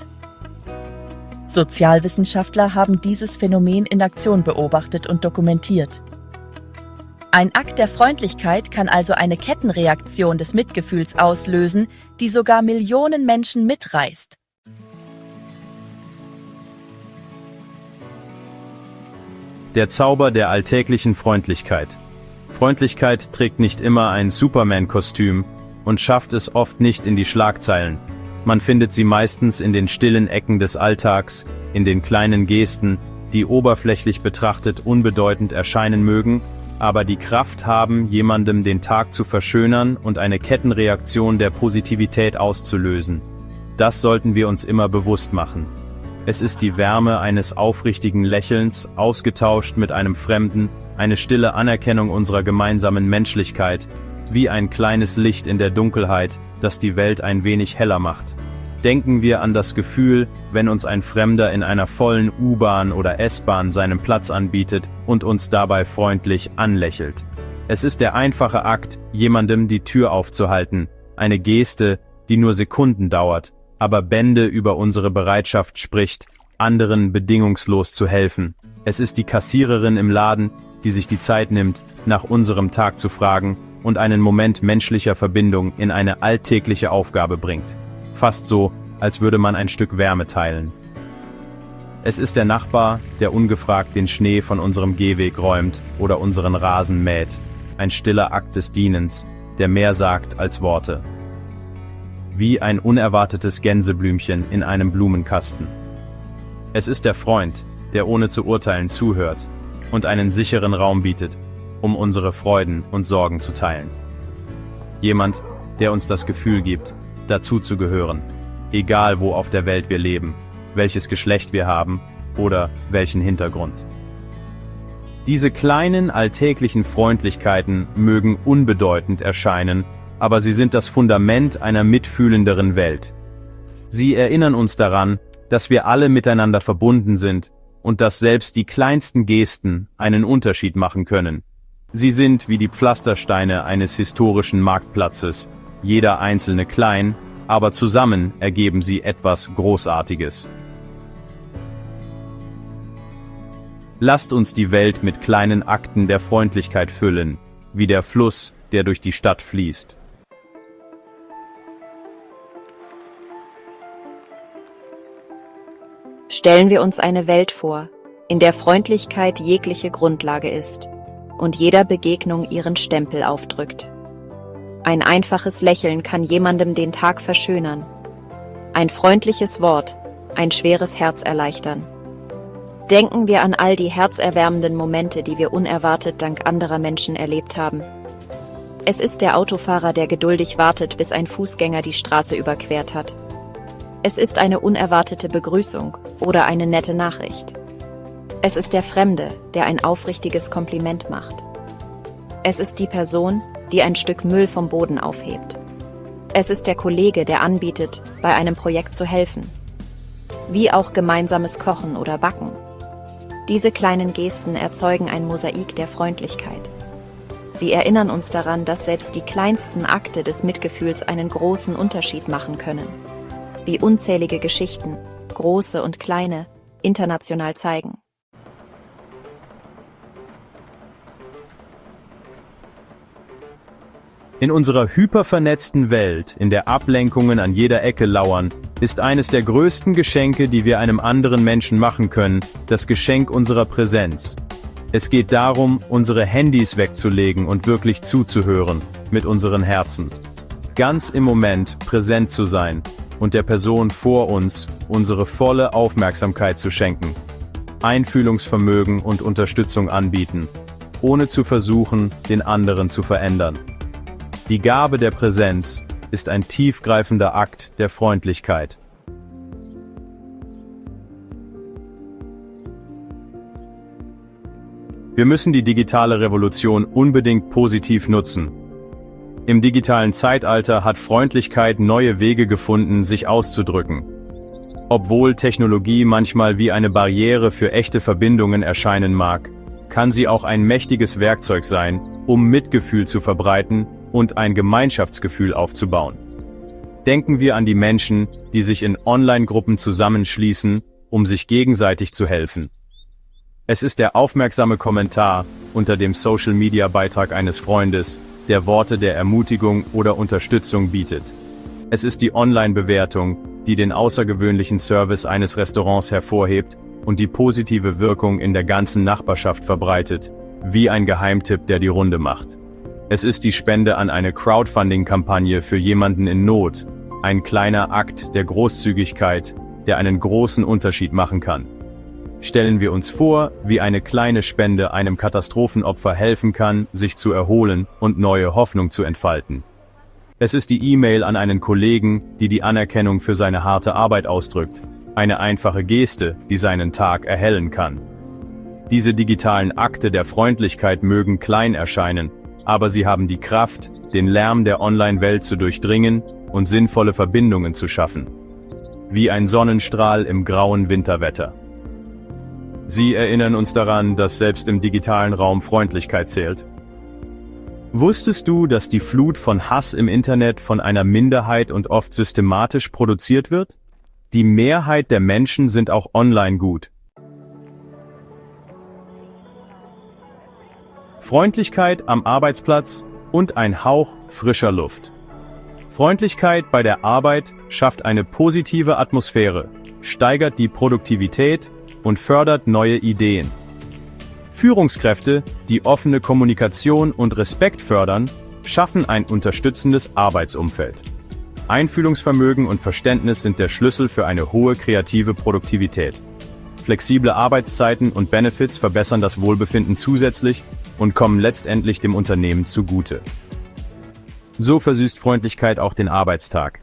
Sozialwissenschaftler haben dieses Phänomen in Aktion beobachtet und dokumentiert. Ein Akt der Freundlichkeit kann also eine Kettenreaktion des Mitgefühls auslösen, die sogar Millionen Menschen mitreißt. Der Zauber der alltäglichen Freundlichkeit. Freundlichkeit trägt nicht immer ein Superman-Kostüm und schafft es oft nicht in die Schlagzeilen. Man findet sie meistens in den stillen Ecken des Alltags, in den kleinen Gesten, die oberflächlich betrachtet unbedeutend erscheinen mögen, aber die Kraft haben, jemandem den Tag zu verschönern und eine Kettenreaktion der Positivität auszulösen. Das sollten wir uns immer bewusst machen. Es ist die Wärme eines aufrichtigen Lächelns, ausgetauscht mit einem Fremden, eine stille Anerkennung unserer gemeinsamen Menschlichkeit, wie ein kleines Licht in der Dunkelheit, das die Welt ein wenig heller macht. Denken wir an das Gefühl, wenn uns ein Fremder in einer vollen U-Bahn oder S-Bahn seinen Platz anbietet und uns dabei freundlich anlächelt. Es ist der einfache Akt, jemandem die Tür aufzuhalten, eine Geste, die nur Sekunden dauert, aber Bände über unsere Bereitschaft spricht, anderen bedingungslos zu helfen. Es ist die Kassiererin im Laden, die sich die Zeit nimmt, nach unserem Tag zu fragen und einen Moment menschlicher Verbindung in eine alltägliche Aufgabe bringt. Fast so, als würde man ein Stück Wärme teilen. Es ist der Nachbar, der ungefragt den Schnee von unserem Gehweg räumt oder unseren Rasen mäht. Ein stiller Akt des Dienens, der mehr sagt als Worte. Wie ein unerwartetes Gänseblümchen in einem Blumenkasten. Es ist der Freund, der ohne zu urteilen zuhört und einen sicheren Raum bietet, um unsere Freuden und Sorgen zu teilen. Jemand, der uns das Gefühl gibt, dazu zu gehören, egal wo auf der Welt wir leben, welches Geschlecht wir haben oder welchen Hintergrund. Diese kleinen alltäglichen Freundlichkeiten mögen unbedeutend erscheinen, aber sie sind das Fundament einer mitfühlenderen Welt. Sie erinnern uns daran, dass wir alle miteinander verbunden sind und dass selbst die kleinsten Gesten einen Unterschied machen können. Sie sind wie die Pflastersteine eines historischen Marktplatzes, jeder einzelne klein, aber zusammen ergeben sie etwas Großartiges. Lasst uns die Welt mit kleinen Akten der Freundlichkeit füllen, wie der Fluss, der durch die Stadt fließt. Stellen wir uns eine Welt vor, in der Freundlichkeit jegliche Grundlage ist und jeder Begegnung ihren Stempel aufdrückt. Ein einfaches Lächeln kann jemandem den Tag verschönern. Ein freundliches Wort, ein schweres Herz erleichtern. Denken wir an all die herzerwärmenden Momente, die wir unerwartet dank anderer Menschen erlebt haben. Es ist der Autofahrer, der geduldig wartet, bis ein Fußgänger die Straße überquert hat. Es ist eine unerwartete Begrüßung oder eine nette Nachricht. Es ist der Fremde, der ein aufrichtiges Kompliment macht. Es ist die Person, die ein Stück Müll vom Boden aufhebt. Es ist der Kollege, der anbietet, bei einem Projekt zu helfen. Wie auch gemeinsames Kochen oder Backen. Diese kleinen Gesten erzeugen ein Mosaik der Freundlichkeit. Sie erinnern uns daran, dass selbst die kleinsten Akte des Mitgefühls einen großen Unterschied machen können. Wie unzählige Geschichten, große und kleine, international zeigen. In unserer hypervernetzten Welt, in der Ablenkungen an jeder Ecke lauern, ist eines der größten Geschenke, die wir einem anderen Menschen machen können, das Geschenk unserer Präsenz. Es geht darum, unsere Handys wegzulegen und wirklich zuzuhören, mit unseren Herzen. Ganz im Moment präsent zu sein und der Person vor uns unsere volle Aufmerksamkeit zu schenken. Einfühlungsvermögen und Unterstützung anbieten, ohne zu versuchen, den anderen zu verändern. Die Gabe der Präsenz ist ein tiefgreifender Akt der Freundlichkeit. Wir müssen die digitale Revolution unbedingt positiv nutzen. Im digitalen Zeitalter hat Freundlichkeit neue Wege gefunden, sich auszudrücken. Obwohl Technologie manchmal wie eine Barriere für echte Verbindungen erscheinen mag, kann sie auch ein mächtiges Werkzeug sein, um Mitgefühl zu verbreiten und ein Gemeinschaftsgefühl aufzubauen. Denken wir an die Menschen, die sich in Online-Gruppen zusammenschließen, um sich gegenseitig zu helfen. Es ist der aufmerksame Kommentar unter dem Social-Media-Beitrag eines Freundes, der Worte der Ermutigung oder Unterstützung bietet. Es ist die Online-Bewertung, die den außergewöhnlichen Service eines Restaurants hervorhebt und die positive Wirkung in der ganzen Nachbarschaft verbreitet, wie ein Geheimtipp, der die Runde macht. Es ist die Spende an eine Crowdfunding-Kampagne für jemanden in Not, ein kleiner Akt der Großzügigkeit, der einen großen Unterschied machen kann. Stellen wir uns vor, wie eine kleine Spende einem Katastrophenopfer helfen kann, sich zu erholen und neue Hoffnung zu entfalten. Es ist die E-Mail an einen Kollegen, die die Anerkennung für seine harte Arbeit ausdrückt. Eine einfache Geste, die seinen Tag erhellen kann. Diese digitalen Akte der Freundlichkeit mögen klein erscheinen, aber sie haben die Kraft, den Lärm der Online-Welt zu durchdringen und sinnvolle Verbindungen zu schaffen. Wie ein Sonnenstrahl im grauen Winterwetter. Sie erinnern uns daran, dass selbst im digitalen Raum Freundlichkeit zählt. Wusstest du, dass die Flut von Hass im Internet von einer Minderheit und oft systematisch produziert wird? Die Mehrheit der Menschen sind auch online gut. Freundlichkeit am Arbeitsplatz und ein Hauch frischer Luft. Freundlichkeit bei der Arbeit schafft eine positive Atmosphäre, steigert die Produktivität und fördert neue Ideen. Führungskräfte, die offene Kommunikation und Respekt fördern, schaffen ein unterstützendes Arbeitsumfeld. Einfühlungsvermögen und Verständnis sind der Schlüssel für eine hohe kreative Produktivität. Flexible Arbeitszeiten und Benefits verbessern das Wohlbefinden zusätzlich und kommen letztendlich dem Unternehmen zugute. So versüßt Freundlichkeit auch den Arbeitstag.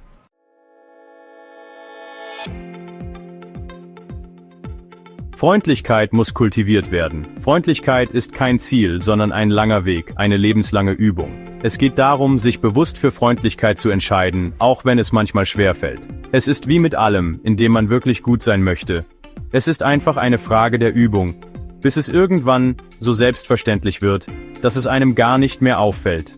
Freundlichkeit muss kultiviert werden. Freundlichkeit ist kein Ziel, sondern ein langer Weg, eine lebenslange Übung. Es geht darum, sich bewusst für Freundlichkeit zu entscheiden, auch wenn es manchmal schwerfällt. Es ist wie mit allem, in dem man wirklich gut sein möchte. Es ist einfach eine Frage der Übung, bis es irgendwann so selbstverständlich wird, dass es einem gar nicht mehr auffällt.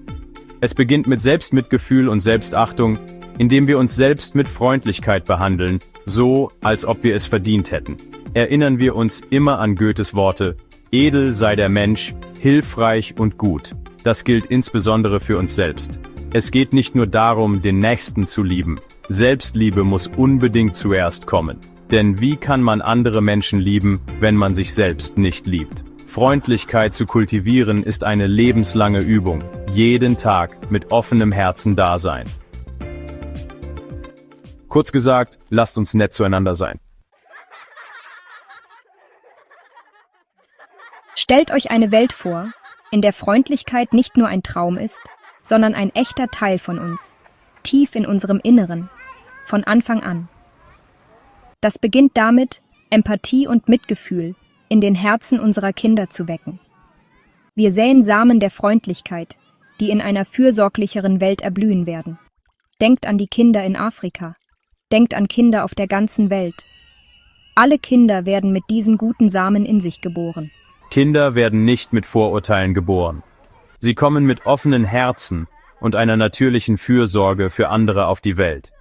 Es beginnt mit Selbstmitgefühl und Selbstachtung, indem wir uns selbst mit Freundlichkeit behandeln, so als ob wir es verdient hätten. Erinnern wir uns immer an Goethes Worte: Edel sei der Mensch, hilfreich und gut. Das gilt insbesondere für uns selbst. Es geht nicht nur darum, den Nächsten zu lieben. Selbstliebe muss unbedingt zuerst kommen. Denn wie kann man andere Menschen lieben, wenn man sich selbst nicht liebt? Freundlichkeit zu kultivieren ist eine lebenslange Übung. Jeden Tag mit offenem Herzen da sein. Kurz gesagt, lasst uns nett zueinander sein. Stellt euch eine Welt vor, in der Freundlichkeit nicht nur ein Traum ist, sondern ein echter Teil von uns, tief in unserem Inneren, von Anfang an. Das beginnt damit, Empathie und Mitgefühl in den Herzen unserer Kinder zu wecken. Wir säen Samen der Freundlichkeit, die in einer fürsorglicheren Welt erblühen werden. Denkt an die Kinder in Afrika. Denkt an Kinder auf der ganzen Welt. Alle Kinder werden mit diesen guten Samen in sich geboren. Kinder werden nicht mit Vorurteilen geboren. Sie kommen mit offenen Herzen und einer natürlichen Fürsorge für andere auf die Welt.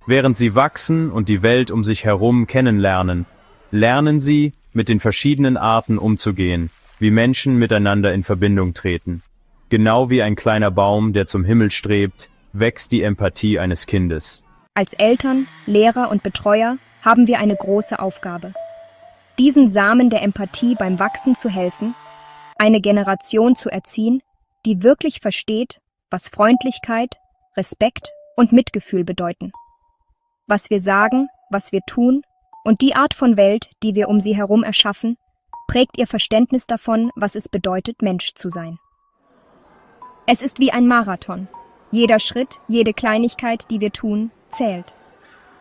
Während sie wachsen und die Welt um sich herum kennenlernen, lernen sie, mit den verschiedenen Arten umzugehen, wie Menschen miteinander in Verbindung treten. Genau wie ein kleiner Baum, der zum Himmel strebt, wächst die Empathie eines Kindes. Als Eltern, Lehrer und Betreuer haben wir eine große Aufgabe. Diesen Samen der Empathie beim Wachsen zu helfen, eine Generation zu erziehen, die wirklich versteht, was Freundlichkeit, Respekt und Mitgefühl bedeuten. Was wir sagen, was wir tun und die Art von Welt, die wir um sie herum erschaffen, prägt ihr Verständnis davon, was es bedeutet, Mensch zu sein. Es ist wie ein Marathon. Jeder Schritt, jede Kleinigkeit, die wir tun, zählt.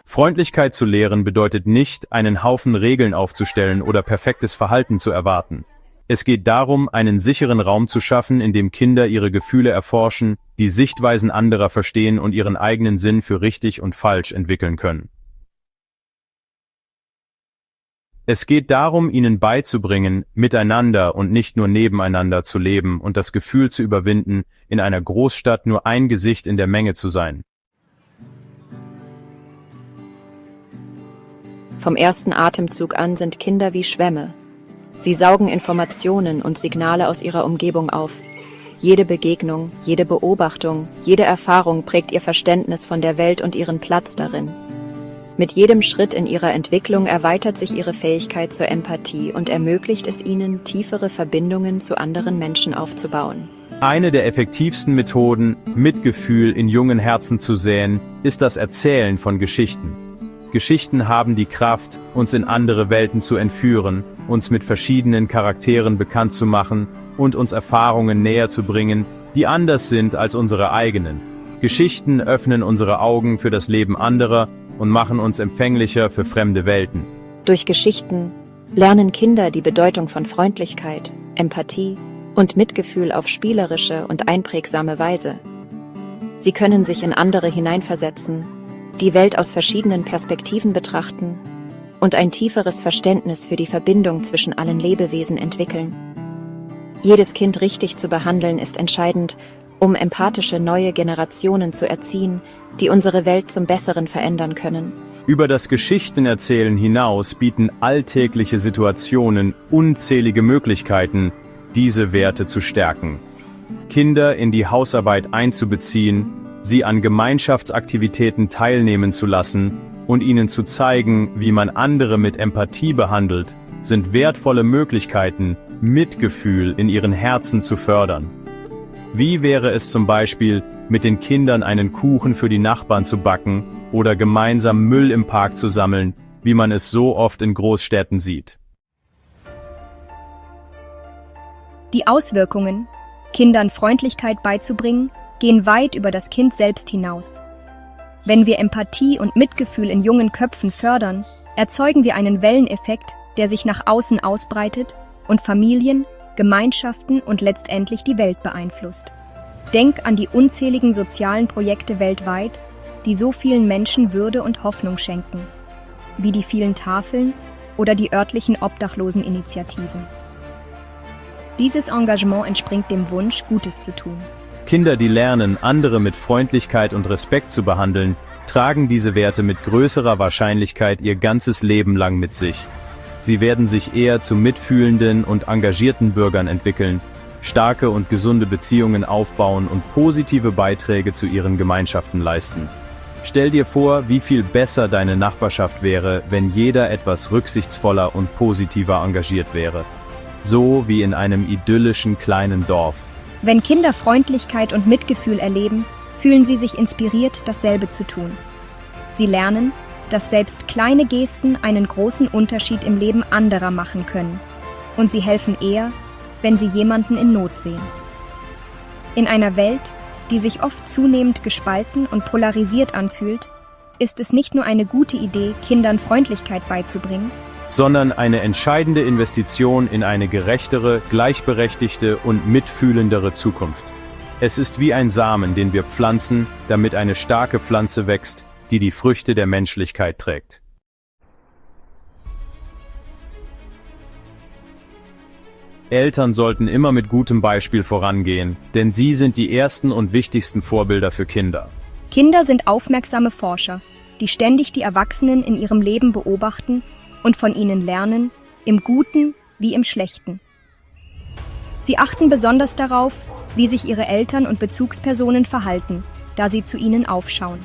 Freundlichkeit zu lehren bedeutet nicht, einen Haufen Regeln aufzustellen oder perfektes Verhalten zu erwarten. Es geht darum, einen sicheren Raum zu schaffen, in dem Kinder ihre Gefühle erforschen, die Sichtweisen anderer verstehen und ihren eigenen Sinn für richtig und falsch entwickeln können. Es geht darum, ihnen beizubringen, miteinander und nicht nur nebeneinander zu leben und das Gefühl zu überwinden, in einer Großstadt nur ein Gesicht in der Menge zu sein. Vom ersten Atemzug an sind Kinder wie Schwämme. Sie saugen Informationen und Signale aus ihrer Umgebung auf. Jede Begegnung, jede Beobachtung, jede Erfahrung prägt ihr Verständnis von der Welt und ihren Platz darin. Mit jedem Schritt in ihrer Entwicklung erweitert sich ihre Fähigkeit zur Empathie und ermöglicht es ihnen, tiefere Verbindungen zu anderen Menschen aufzubauen. Eine der effektivsten Methoden, Mitgefühl in jungen Herzen zu säen, ist das Erzählen von Geschichten. Geschichten haben die Kraft, uns in andere Welten zu entführen, uns mit verschiedenen Charakteren bekannt zu machen und uns Erfahrungen näher zu bringen, die anders sind als unsere eigenen. Geschichten öffnen unsere Augen für das Leben anderer und machen uns empfänglicher für fremde Welten. Durch Geschichten lernen Kinder die Bedeutung von Freundlichkeit, Empathie und Mitgefühl auf spielerische und einprägsame Weise. Sie können sich in andere hineinversetzen, die Welt aus verschiedenen Perspektiven betrachten und ein tieferes Verständnis für die Verbindung zwischen allen Lebewesen entwickeln. Jedes Kind richtig zu behandeln ist entscheidend, um empathische neue Generationen zu erziehen, die unsere Welt zum Besseren verändern können. Über das Geschichtenerzählen hinaus bieten alltägliche Situationen unzählige Möglichkeiten, diese Werte zu stärken. Kinder in die Hausarbeit einzubeziehen, sie an Gemeinschaftsaktivitäten teilnehmen zu lassen und ihnen zu zeigen, wie man andere mit Empathie behandelt, sind wertvolle Möglichkeiten, Mitgefühl in ihren Herzen zu fördern. Wie wäre es zum Beispiel, mit den Kindern einen Kuchen für die Nachbarn zu backen oder gemeinsam Müll im Park zu sammeln, wie man es so oft in Großstädten sieht? Die Auswirkungen, Kindern Freundlichkeit beizubringen, gehen weit über das Kind selbst hinaus. Wenn wir Empathie und Mitgefühl in jungen Köpfen fördern, erzeugen wir einen Welleneffekt, der sich nach außen ausbreitet und Familien, Gemeinschaften und letztendlich die Welt beeinflusst. Denk an die unzähligen sozialen Projekte weltweit, die so vielen Menschen Würde und Hoffnung schenken, wie die vielen Tafeln oder die örtlichen Obdachloseninitiativen. Dieses Engagement entspringt dem Wunsch, Gutes zu tun. Kinder, die lernen, andere mit Freundlichkeit und Respekt zu behandeln, tragen diese Werte mit größerer Wahrscheinlichkeit ihr ganzes Leben lang mit sich. Sie werden sich eher zu mitfühlenden und engagierten Bürgern entwickeln, starke und gesunde Beziehungen aufbauen und positive Beiträge zu ihren Gemeinschaften leisten. Stell dir vor, wie viel besser deine Nachbarschaft wäre, wenn jeder etwas rücksichtsvoller und positiver engagiert wäre. So wie in einem idyllischen kleinen Dorf. Wenn Kinder Freundlichkeit und Mitgefühl erleben, fühlen sie sich inspiriert, dasselbe zu tun. Sie lernen, dass selbst kleine Gesten einen großen Unterschied im Leben anderer machen können. Und sie helfen eher, wenn sie jemanden in Not sehen. In einer Welt, die sich oft zunehmend gespalten und polarisiert anfühlt, ist es nicht nur eine gute Idee, Kindern Freundlichkeit beizubringen, sondern eine entscheidende Investition in eine gerechtere, gleichberechtigte und mitfühlendere Zukunft. Es ist wie ein Samen, den wir pflanzen, damit eine starke Pflanze wächst, die die Früchte der Menschlichkeit trägt. Eltern sollten immer mit gutem Beispiel vorangehen, denn sie sind die ersten und wichtigsten Vorbilder für Kinder. Kinder sind aufmerksame Forscher, die ständig die Erwachsenen in ihrem Leben beobachten und von ihnen lernen, im Guten wie im Schlechten. Sie achten besonders darauf, wie sich ihre Eltern und Bezugspersonen verhalten, da sie zu ihnen aufschauen.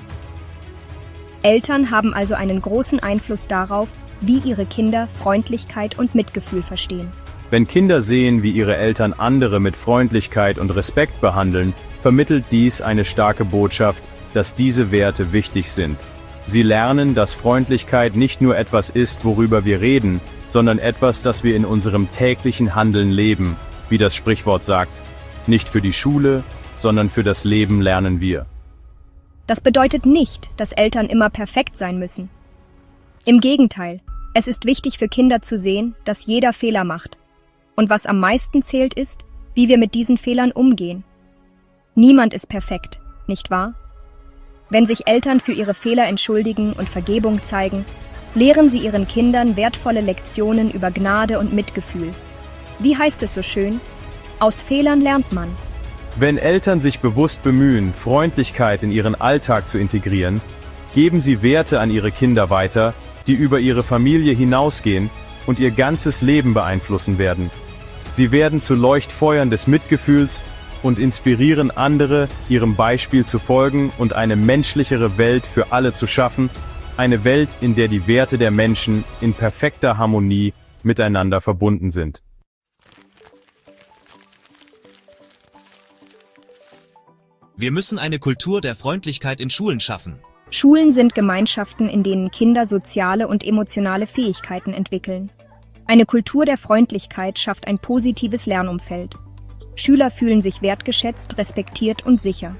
Eltern haben also einen großen Einfluss darauf, wie ihre Kinder Freundlichkeit und Mitgefühl verstehen. Wenn Kinder sehen, wie ihre Eltern andere mit Freundlichkeit und Respekt behandeln, vermittelt dies eine starke Botschaft, dass diese Werte wichtig sind. Sie lernen, dass Freundlichkeit nicht nur etwas ist, worüber wir reden, sondern etwas, das wir in unserem täglichen Handeln leben, wie das Sprichwort sagt. Nicht für die Schule, sondern für das Leben lernen wir. Das bedeutet nicht, dass Eltern immer perfekt sein müssen. Im Gegenteil, es ist wichtig für Kinder zu sehen, dass jeder Fehler macht. Und was am meisten zählt ist, wie wir mit diesen Fehlern umgehen. Niemand ist perfekt, nicht wahr? Wenn sich Eltern für ihre Fehler entschuldigen und Vergebung zeigen, lehren sie ihren Kindern wertvolle Lektionen über Gnade und Mitgefühl. Wie heißt es so schön? Aus Fehlern lernt man. Wenn Eltern sich bewusst bemühen, Freundlichkeit in ihren Alltag zu integrieren, geben sie Werte an ihre Kinder weiter, die über ihre Familie hinausgehen und ihr ganzes Leben beeinflussen werden. Sie werden zu Leuchtfeuern des Mitgefühls und inspirieren andere, ihrem Beispiel zu folgen und eine menschlichere Welt für alle zu schaffen, eine Welt, in der die Werte der Menschen in perfekter Harmonie miteinander verbunden sind. Wir müssen eine Kultur der Freundlichkeit in Schulen schaffen. Schulen sind Gemeinschaften, in denen Kinder soziale und emotionale Fähigkeiten entwickeln. Eine Kultur der Freundlichkeit schafft ein positives Lernumfeld. Schüler fühlen sich wertgeschätzt, respektiert und sicher.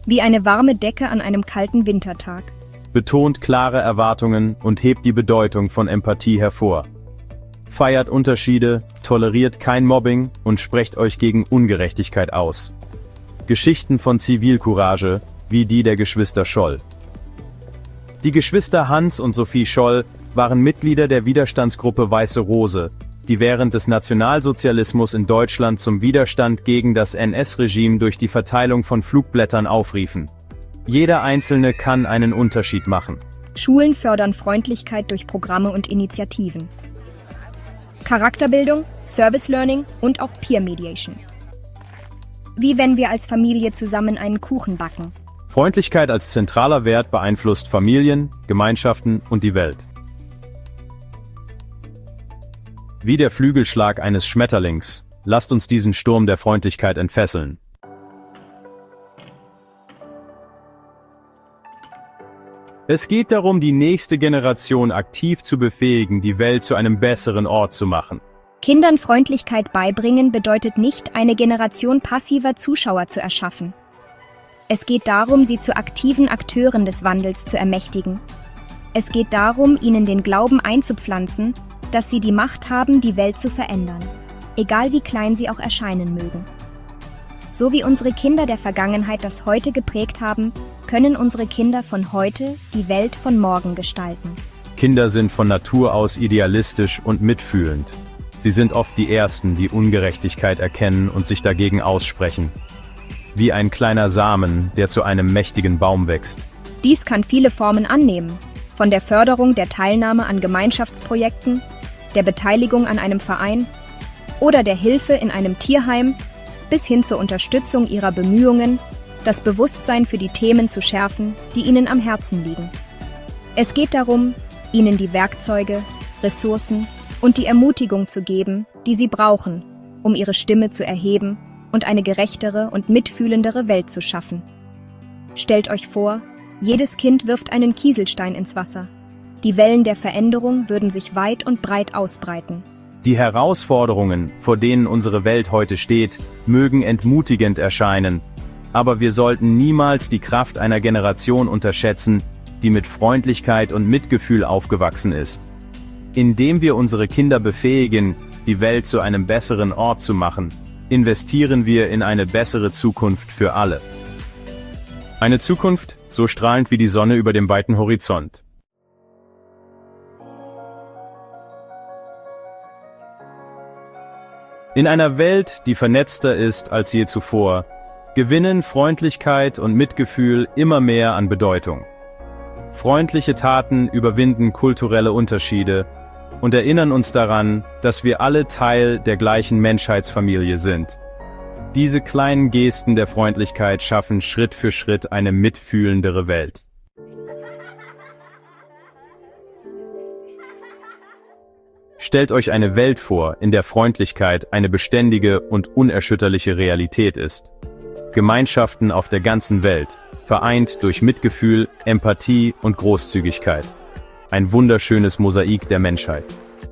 Wie eine warme Decke an einem kalten Wintertag. Betont klare Erwartungen und hebt die Bedeutung von Empathie hervor. Feiert Unterschiede, toleriert kein Mobbing und sprecht euch gegen Ungerechtigkeit aus. Geschichten von Zivilcourage, wie die der Geschwister Scholl. Die Geschwister Hans und Sophie Scholl waren Mitglieder der Widerstandsgruppe Weiße Rose, die während des Nationalsozialismus in Deutschland zum Widerstand gegen das NS-Regime durch die Verteilung von Flugblättern aufriefen. Jeder Einzelne kann einen Unterschied machen. Schulen fördern Freundlichkeit durch Programme und Initiativen. Charakterbildung, Service Learning und auch Peer Mediation. Wie wenn wir als Familie zusammen einen Kuchen backen. Freundlichkeit als zentraler Wert beeinflusst Familien, Gemeinschaften und die Welt. Wie der Flügelschlag eines Schmetterlings, lasst uns diesen Sturm der Freundlichkeit entfesseln. Es geht darum, die nächste Generation aktiv zu befähigen, die Welt zu einem besseren Ort zu machen. Kindern Freundlichkeit beibringen bedeutet nicht, eine Generation passiver Zuschauer zu erschaffen. Es geht darum, sie zu aktiven Akteuren des Wandels zu ermächtigen. Es geht darum, ihnen den Glauben einzupflanzen, dass sie die Macht haben, die Welt zu verändern, egal wie klein sie auch erscheinen mögen. So wie unsere Kinder der Vergangenheit das Heute geprägt haben, können unsere Kinder von heute die Welt von morgen gestalten. Kinder sind von Natur aus idealistisch und mitfühlend. Sie sind oft die Ersten, die Ungerechtigkeit erkennen und sich dagegen aussprechen. Wie ein kleiner Samen, der zu einem mächtigen Baum wächst. Dies kann viele Formen annehmen, von der Förderung der Teilnahme an Gemeinschaftsprojekten, der Beteiligung an einem Verein oder der Hilfe in einem Tierheim bis hin zur Unterstützung ihrer Bemühungen, das Bewusstsein für die Themen zu schärfen, die ihnen am Herzen liegen. Es geht darum, ihnen die Werkzeuge, Ressourcen und die Ermutigung zu geben, die sie brauchen, um ihre Stimme zu erheben und eine gerechtere und mitfühlendere Welt zu schaffen. Stellt euch vor, jedes Kind wirft einen Kieselstein ins Wasser. Die Wellen der Veränderung würden sich weit und breit ausbreiten. Die Herausforderungen, vor denen unsere Welt heute steht, mögen entmutigend erscheinen, aber wir sollten niemals die Kraft einer Generation unterschätzen, die mit Freundlichkeit und Mitgefühl aufgewachsen ist. Indem wir unsere Kinder befähigen, die Welt zu einem besseren Ort zu machen, investieren wir in eine bessere Zukunft für alle. Eine Zukunft, so strahlend wie die Sonne über dem weiten Horizont. In einer Welt, die vernetzter ist als je zuvor, gewinnen Freundlichkeit und Mitgefühl immer mehr an Bedeutung. Freundliche Taten überwinden kulturelle Unterschiede und erinnern uns daran, dass wir alle Teil der gleichen Menschheitsfamilie sind. Diese kleinen Gesten der Freundlichkeit schaffen Schritt für Schritt eine mitfühlendere Welt. Stellt euch eine Welt vor, in der Freundlichkeit eine beständige und unerschütterliche Realität ist. Gemeinschaften auf der ganzen Welt, vereint durch Mitgefühl, Empathie und Großzügigkeit. Ein wunderschönes Mosaik der Menschheit.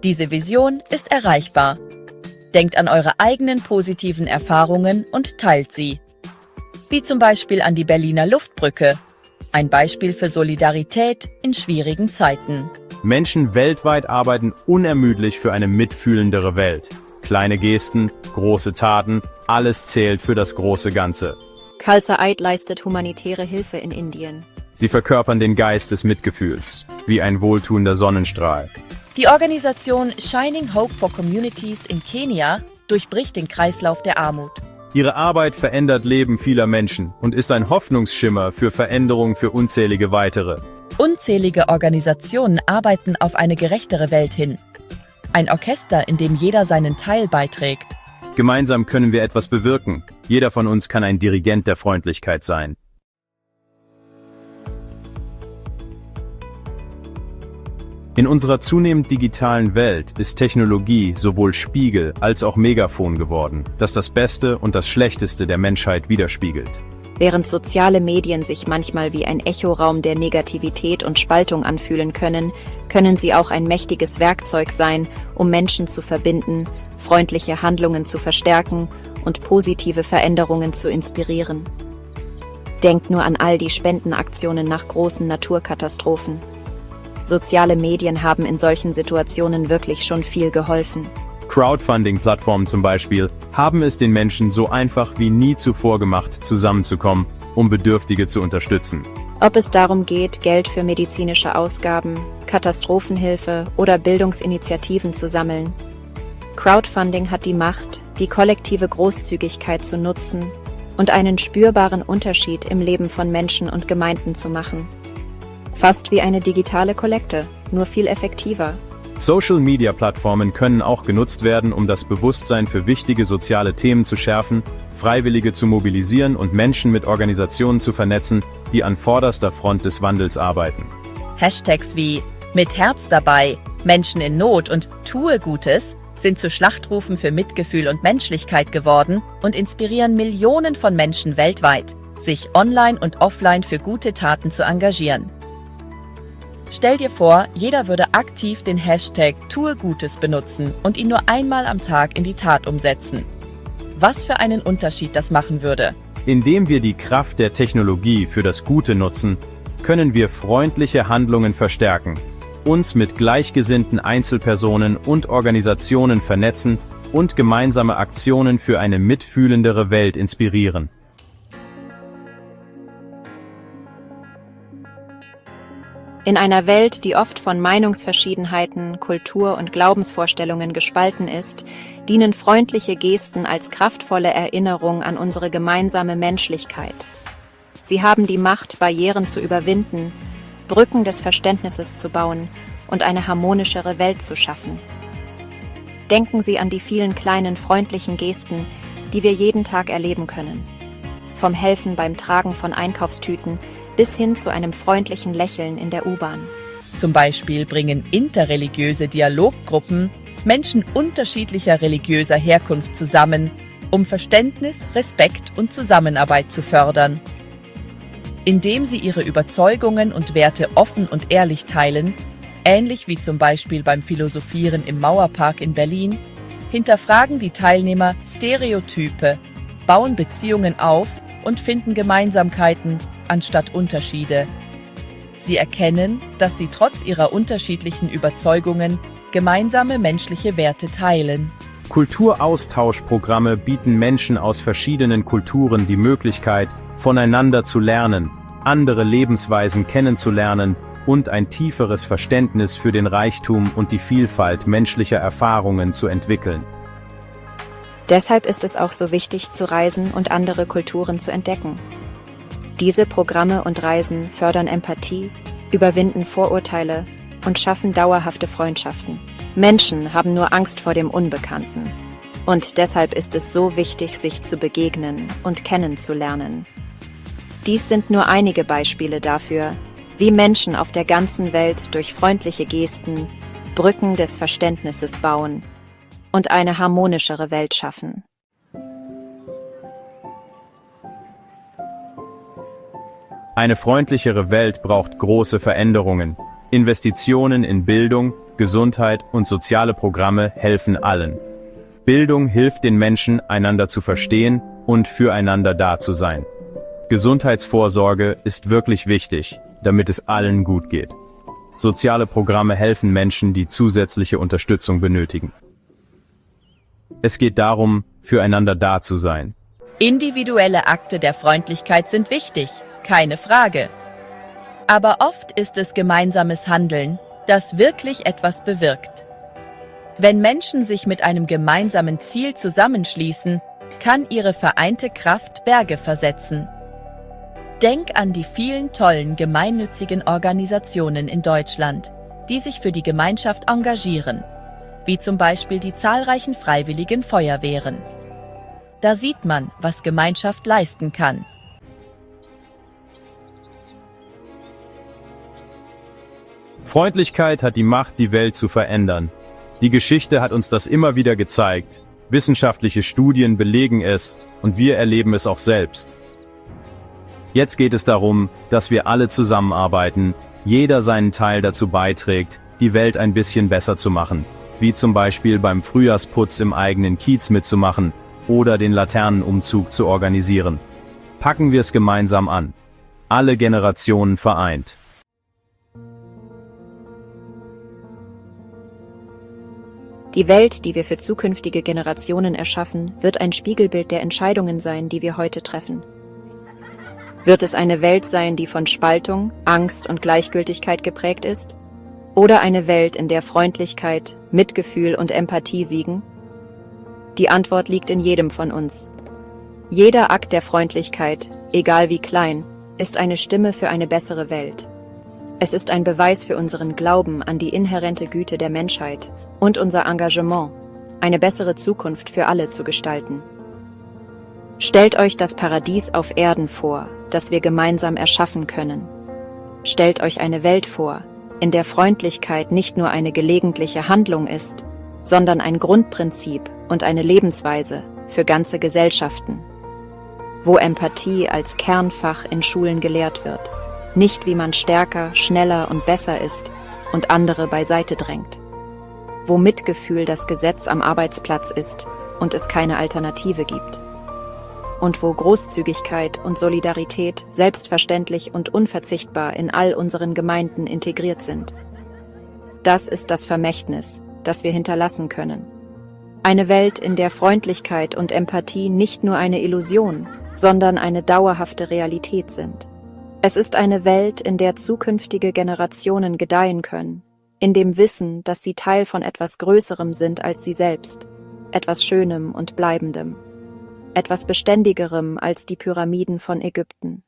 Diese Vision ist erreichbar. Denkt an eure eigenen positiven Erfahrungen und teilt sie. Wie zum Beispiel an die Berliner Luftbrücke. Ein Beispiel für Solidarität in schwierigen Zeiten. Menschen weltweit arbeiten unermüdlich für eine mitfühlendere Welt. Kleine Gesten, große Taten, alles zählt für das große Ganze. Khalsa Eid leistet humanitäre Hilfe in Indien. Sie verkörpern den Geist des Mitgefühls, wie ein wohltuender Sonnenstrahl. Die Organisation Shining Hope for Communities in Kenia durchbricht den Kreislauf der Armut. Ihre Arbeit verändert Leben vieler Menschen und ist ein Hoffnungsschimmer für Veränderung für unzählige weitere. Unzählige Organisationen arbeiten auf eine gerechtere Welt hin. Ein Orchester, in dem jeder seinen Teil beiträgt. Gemeinsam können wir etwas bewirken. Jeder von uns kann ein Dirigent der Freundlichkeit sein. In unserer zunehmend digitalen Welt ist Technologie sowohl Spiegel als auch Megafon geworden, das das Beste und das Schlechteste der Menschheit widerspiegelt. Während soziale Medien sich manchmal wie ein Echoraum der Negativität und Spaltung anfühlen können, können sie auch ein mächtiges Werkzeug sein, um Menschen zu verbinden, freundliche Handlungen zu verstärken und positive Veränderungen zu inspirieren. Denkt nur an all die Spendenaktionen nach großen Naturkatastrophen. Soziale Medien haben in solchen Situationen wirklich schon viel geholfen. Crowdfunding-Plattformen zum Beispiel haben es den Menschen so einfach wie nie zuvor gemacht, zusammenzukommen, um Bedürftige zu unterstützen. Ob es darum geht, Geld für medizinische Ausgaben, Katastrophenhilfe oder Bildungsinitiativen zu sammeln. Crowdfunding hat die Macht, die kollektive Großzügigkeit zu nutzen und einen spürbaren Unterschied im Leben von Menschen und Gemeinden zu machen. Fast wie eine digitale Kollekte, nur viel effektiver. Social-Media-Plattformen können auch genutzt werden, um das Bewusstsein für wichtige soziale Themen zu schärfen, Freiwillige zu mobilisieren und Menschen mit Organisationen zu vernetzen, die an vorderster Front des Wandels arbeiten. Hashtags wie »Mit Herz dabei«, »Menschen in Not« und »Tue Gutes« sind zu Schlachtrufen für Mitgefühl und Menschlichkeit geworden und inspirieren Millionen von Menschen weltweit, sich online und offline für gute Taten zu engagieren. Stell dir vor, jeder würde aktiv den Hashtag »Tue Gutes« benutzen und ihn nur einmal am Tag in die Tat umsetzen. Was für einen Unterschied das machen würde. Indem wir die Kraft der Technologie für das Gute nutzen, können wir freundliche Handlungen verstärken, uns mit gleichgesinnten Einzelpersonen und Organisationen vernetzen und gemeinsame Aktionen für eine mitfühlendere Welt inspirieren. In einer Welt, die oft von Meinungsverschiedenheiten, Kultur- und Glaubensvorstellungen gespalten ist, dienen freundliche Gesten als kraftvolle Erinnerung an unsere gemeinsame Menschlichkeit. Sie haben die Macht, Barrieren zu überwinden, Brücken des Verständnisses zu bauen und eine harmonischere Welt zu schaffen. Denken Sie an die vielen kleinen freundlichen Gesten, die wir jeden Tag erleben können. Vom Helfen beim Tragen von Einkaufstüten bis hin zu einem freundlichen Lächeln in der U-Bahn. Zum Beispiel bringen interreligiöse Dialoggruppen Menschen unterschiedlicher religiöser Herkunft zusammen, um Verständnis, Respekt und Zusammenarbeit zu fördern. Indem sie ihre Überzeugungen und Werte offen und ehrlich teilen, ähnlich wie zum Beispiel beim Philosophieren im Mauerpark in Berlin, hinterfragen die Teilnehmer Stereotype, bauen Beziehungen auf und finden Gemeinsamkeiten anstatt Unterschiede. Sie erkennen, dass sie trotz ihrer unterschiedlichen Überzeugungen gemeinsame menschliche Werte teilen. Kulturaustauschprogramme bieten Menschen aus verschiedenen Kulturen die Möglichkeit, voneinander zu lernen, andere Lebensweisen kennenzulernen und ein tieferes Verständnis für den Reichtum und die Vielfalt menschlicher Erfahrungen zu entwickeln. Deshalb ist es auch so wichtig, zu reisen und andere Kulturen zu entdecken. Diese Programme und Reisen fördern Empathie, überwinden Vorurteile und schaffen dauerhafte Freundschaften. Menschen haben nur Angst vor dem Unbekannten. Und deshalb ist es so wichtig, sich zu begegnen und kennenzulernen. Dies sind nur einige Beispiele dafür, wie Menschen auf der ganzen Welt durch freundliche Gesten Brücken des Verständnisses bauen und eine harmonischere Welt schaffen. Eine freundlichere Welt braucht große Veränderungen. Investitionen in Bildung, Gesundheit und soziale Programme helfen allen. Bildung hilft den Menschen, einander zu verstehen und füreinander da zu sein. Gesundheitsvorsorge ist wirklich wichtig, damit es allen gut geht. Soziale Programme helfen Menschen, die zusätzliche Unterstützung benötigen. Es geht darum, füreinander da zu sein. Individuelle Akte der Freundlichkeit sind wichtig, keine Frage. Aber oft ist es gemeinsames Handeln, das wirklich etwas bewirkt. Wenn Menschen sich mit einem gemeinsamen Ziel zusammenschließen, kann ihre vereinte Kraft Berge versetzen. Denk an die vielen tollen gemeinnützigen Organisationen in Deutschland, die sich für die Gemeinschaft engagieren, wie zum Beispiel die zahlreichen freiwilligen Feuerwehren. Da sieht man, was Gemeinschaft leisten kann. Freundlichkeit hat die Macht, die Welt zu verändern. Die Geschichte hat uns das immer wieder gezeigt. Wissenschaftliche Studien belegen es und wir erleben es auch selbst. Jetzt geht es darum, dass wir alle zusammenarbeiten, jeder seinen Teil dazu beiträgt, die Welt ein bisschen besser zu machen, wie zum Beispiel beim Frühjahrsputz im eigenen Kiez mitzumachen oder den Laternenumzug zu organisieren. Packen wir es gemeinsam an. Alle Generationen vereint. Die Welt, die wir für zukünftige Generationen erschaffen, wird ein Spiegelbild der Entscheidungen sein, die wir heute treffen. Wird es eine Welt sein, die von Spaltung, Angst und Gleichgültigkeit geprägt ist? Oder eine Welt, in der Freundlichkeit, Mitgefühl und Empathie siegen? Die Antwort liegt in jedem von uns. Jeder Akt der Freundlichkeit, egal wie klein, ist eine Stimme für eine bessere Welt. Es ist ein Beweis für unseren Glauben an die inhärente Güte der Menschheit und unser Engagement, eine bessere Zukunft für alle zu gestalten. Stellt euch das Paradies auf Erden vor, das wir gemeinsam erschaffen können. Stellt euch eine Welt vor, in der Freundlichkeit nicht nur eine gelegentliche Handlung ist, sondern ein Grundprinzip und eine Lebensweise für ganze Gesellschaften. Wo Empathie als Kernfach in Schulen gelehrt wird. Nicht wie man stärker, schneller und besser ist und andere beiseite drängt. Wo Mitgefühl das Gesetz am Arbeitsplatz ist und es keine Alternative gibt. Und wo Großzügigkeit und Solidarität selbstverständlich und unverzichtbar in all unseren Gemeinden integriert sind. Das ist das Vermächtnis, das wir hinterlassen können. Eine Welt, in der Freundlichkeit und Empathie nicht nur eine Illusion, sondern eine dauerhafte Realität sind. Es ist eine Welt, in der zukünftige Generationen gedeihen können, in dem Wissen, dass sie Teil von etwas Größerem sind als sie selbst, etwas Schönem und Bleibendem, etwas Beständigerem als die Pyramiden von Ägypten.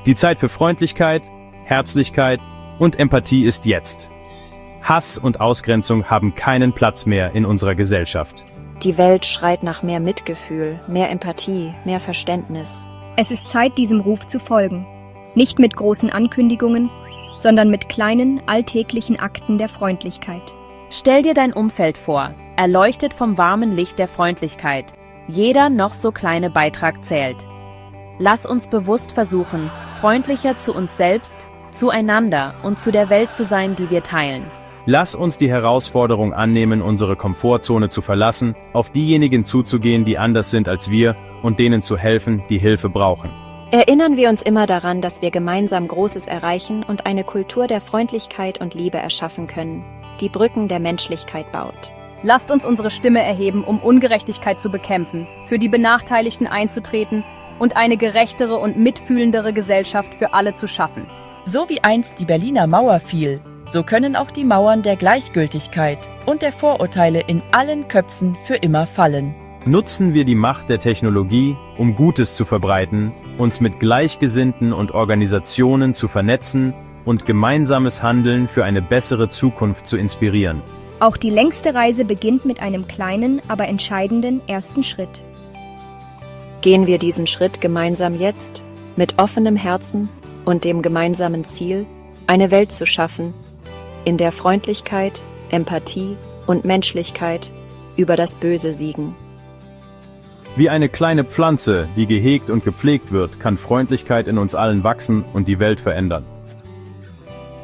Die Zeit für Freundlichkeit, Herzlichkeit und Empathie ist jetzt. Hass und Ausgrenzung haben keinen Platz mehr in unserer Gesellschaft. Die Welt schreit nach mehr Mitgefühl, mehr Empathie, mehr Verständnis. Es ist Zeit, diesem Ruf zu folgen. Nicht mit großen Ankündigungen, sondern mit kleinen, alltäglichen Akten der Freundlichkeit. Stell dir dein Umfeld vor, erleuchtet vom warmen Licht der Freundlichkeit. Jeder noch so kleine Beitrag zählt. Lass uns bewusst versuchen, freundlicher zu uns selbst, zueinander und zu der Welt zu sein, die wir teilen. Lass uns die Herausforderung annehmen, unsere Komfortzone zu verlassen, auf diejenigen zuzugehen, die anders sind als wir und denen zu helfen, die Hilfe brauchen. Erinnern wir uns immer daran, dass wir gemeinsam Großes erreichen und eine Kultur der Freundlichkeit und Liebe erschaffen können, die Brücken der Menschlichkeit baut. Lasst uns unsere Stimme erheben, um Ungerechtigkeit zu bekämpfen, für die Benachteiligten einzutreten und eine gerechtere und mitfühlendere Gesellschaft für alle zu schaffen. So wie einst die Berliner Mauer fiel, so können auch die Mauern der Gleichgültigkeit und der Vorurteile in allen Köpfen für immer fallen. Nutzen wir die Macht der Technologie, um Gutes zu verbreiten, uns mit Gleichgesinnten und Organisationen zu vernetzen und gemeinsames Handeln für eine bessere Zukunft zu inspirieren. Auch die längste Reise beginnt mit einem kleinen, aber entscheidenden ersten Schritt. Gehen wir diesen Schritt gemeinsam jetzt, mit offenem Herzen und dem gemeinsamen Ziel, eine Welt zu schaffen, in der Freundlichkeit, Empathie und Menschlichkeit über das Böse siegen. Wie eine kleine Pflanze, die gehegt und gepflegt wird, kann Freundlichkeit in uns allen wachsen und die Welt verändern.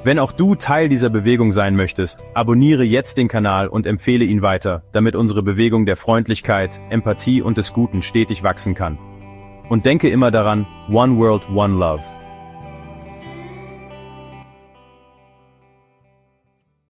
Wenn auch du Teil dieser Bewegung sein möchtest, abonniere jetzt den Kanal und empfehle ihn weiter, damit unsere Bewegung der Freundlichkeit, Empathie und des Guten stetig wachsen kann. Und denke immer daran, One World, One Love.